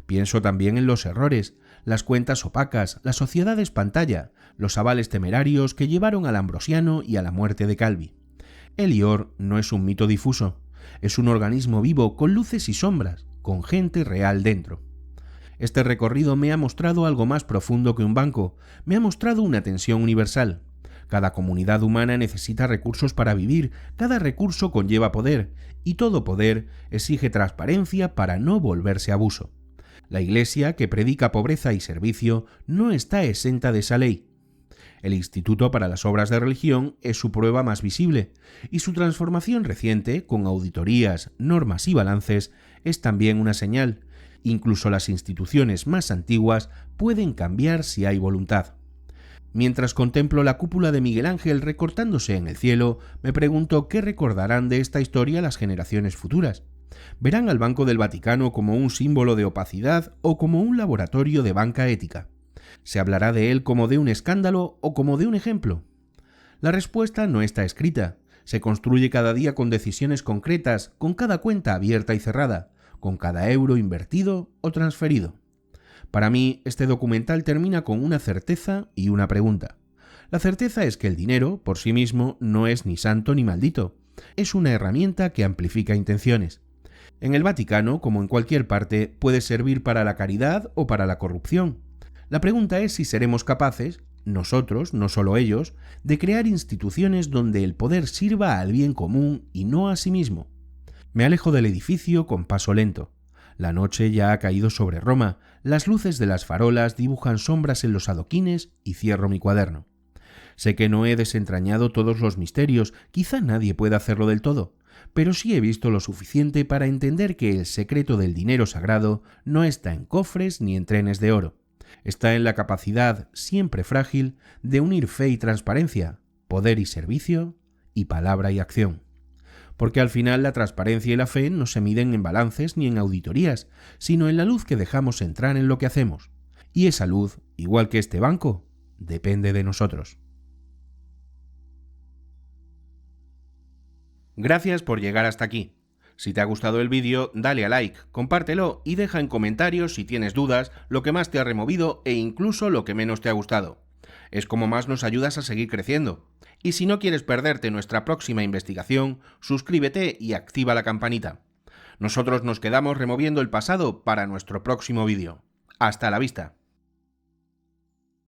Pienso también en los errores, las cuentas opacas, las sociedades pantalla, los avales temerarios que llevaron al Ambrosiano y a la muerte de Calvi. El IOR no es un mito difuso, es un organismo vivo con luces y sombras, con gente real dentro. Este recorrido me ha mostrado algo más profundo que un banco, me ha mostrado una tensión universal. Cada comunidad humana necesita recursos para vivir, cada recurso conlleva poder, y todo poder exige transparencia para no volverse abuso. La Iglesia, que predica pobreza y servicio, no está exenta de esa ley. El Instituto para las Obras de Religión es su prueba más visible, y su transformación reciente, con auditorías, normas y balances, es también una señal. Incluso las instituciones más antiguas pueden cambiar si hay voluntad. Mientras contemplo la cúpula de Miguel Ángel recortándose en el cielo, me pregunto qué recordarán de esta historia las generaciones futuras. ¿Verán al Banco del Vaticano como un símbolo de opacidad o como un laboratorio de banca ética? ¿Se hablará de él como de un escándalo o como de un ejemplo? La respuesta no está escrita. Se construye cada día con decisiones concretas, con cada cuenta abierta y cerrada, con cada euro invertido o transferido. Para mí, este documental termina con una certeza y una pregunta. La certeza es que el dinero, por sí mismo, no es ni santo ni maldito. Es una herramienta que amplifica intenciones. En el Vaticano, como en cualquier parte, puede servir para la caridad o para la corrupción. La pregunta es si seremos capaces, nosotros, no solo ellos, de crear instituciones donde el poder sirva al bien común y no a sí mismo. Me alejo del edificio con paso lento. La noche ya ha caído sobre Roma, las luces de las farolas dibujan sombras en los adoquines y cierro mi cuaderno. Sé que no he desentrañado todos los misterios, quizá nadie pueda hacerlo del todo, pero sí he visto lo suficiente para entender que el secreto del dinero sagrado no está en cofres ni en trenes de oro. Está en la capacidad, siempre frágil, de unir fe y transparencia, poder y servicio, y palabra y acción. Porque al final la transparencia y la fe no se miden en balances ni en auditorías, sino en la luz que dejamos entrar en lo que hacemos. Y esa luz, igual que este banco, depende de nosotros. Gracias por llegar hasta aquí. Si te ha gustado el vídeo, dale a like, compártelo y deja en comentarios si tienes dudas, lo que más te ha removido e incluso lo que menos te ha gustado. Es como más nos ayudas a seguir creciendo. Y si no quieres perderte nuestra próxima investigación, suscríbete y activa la campanita. Nosotros nos quedamos removiendo el pasado para nuestro próximo vídeo. ¡Hasta la vista!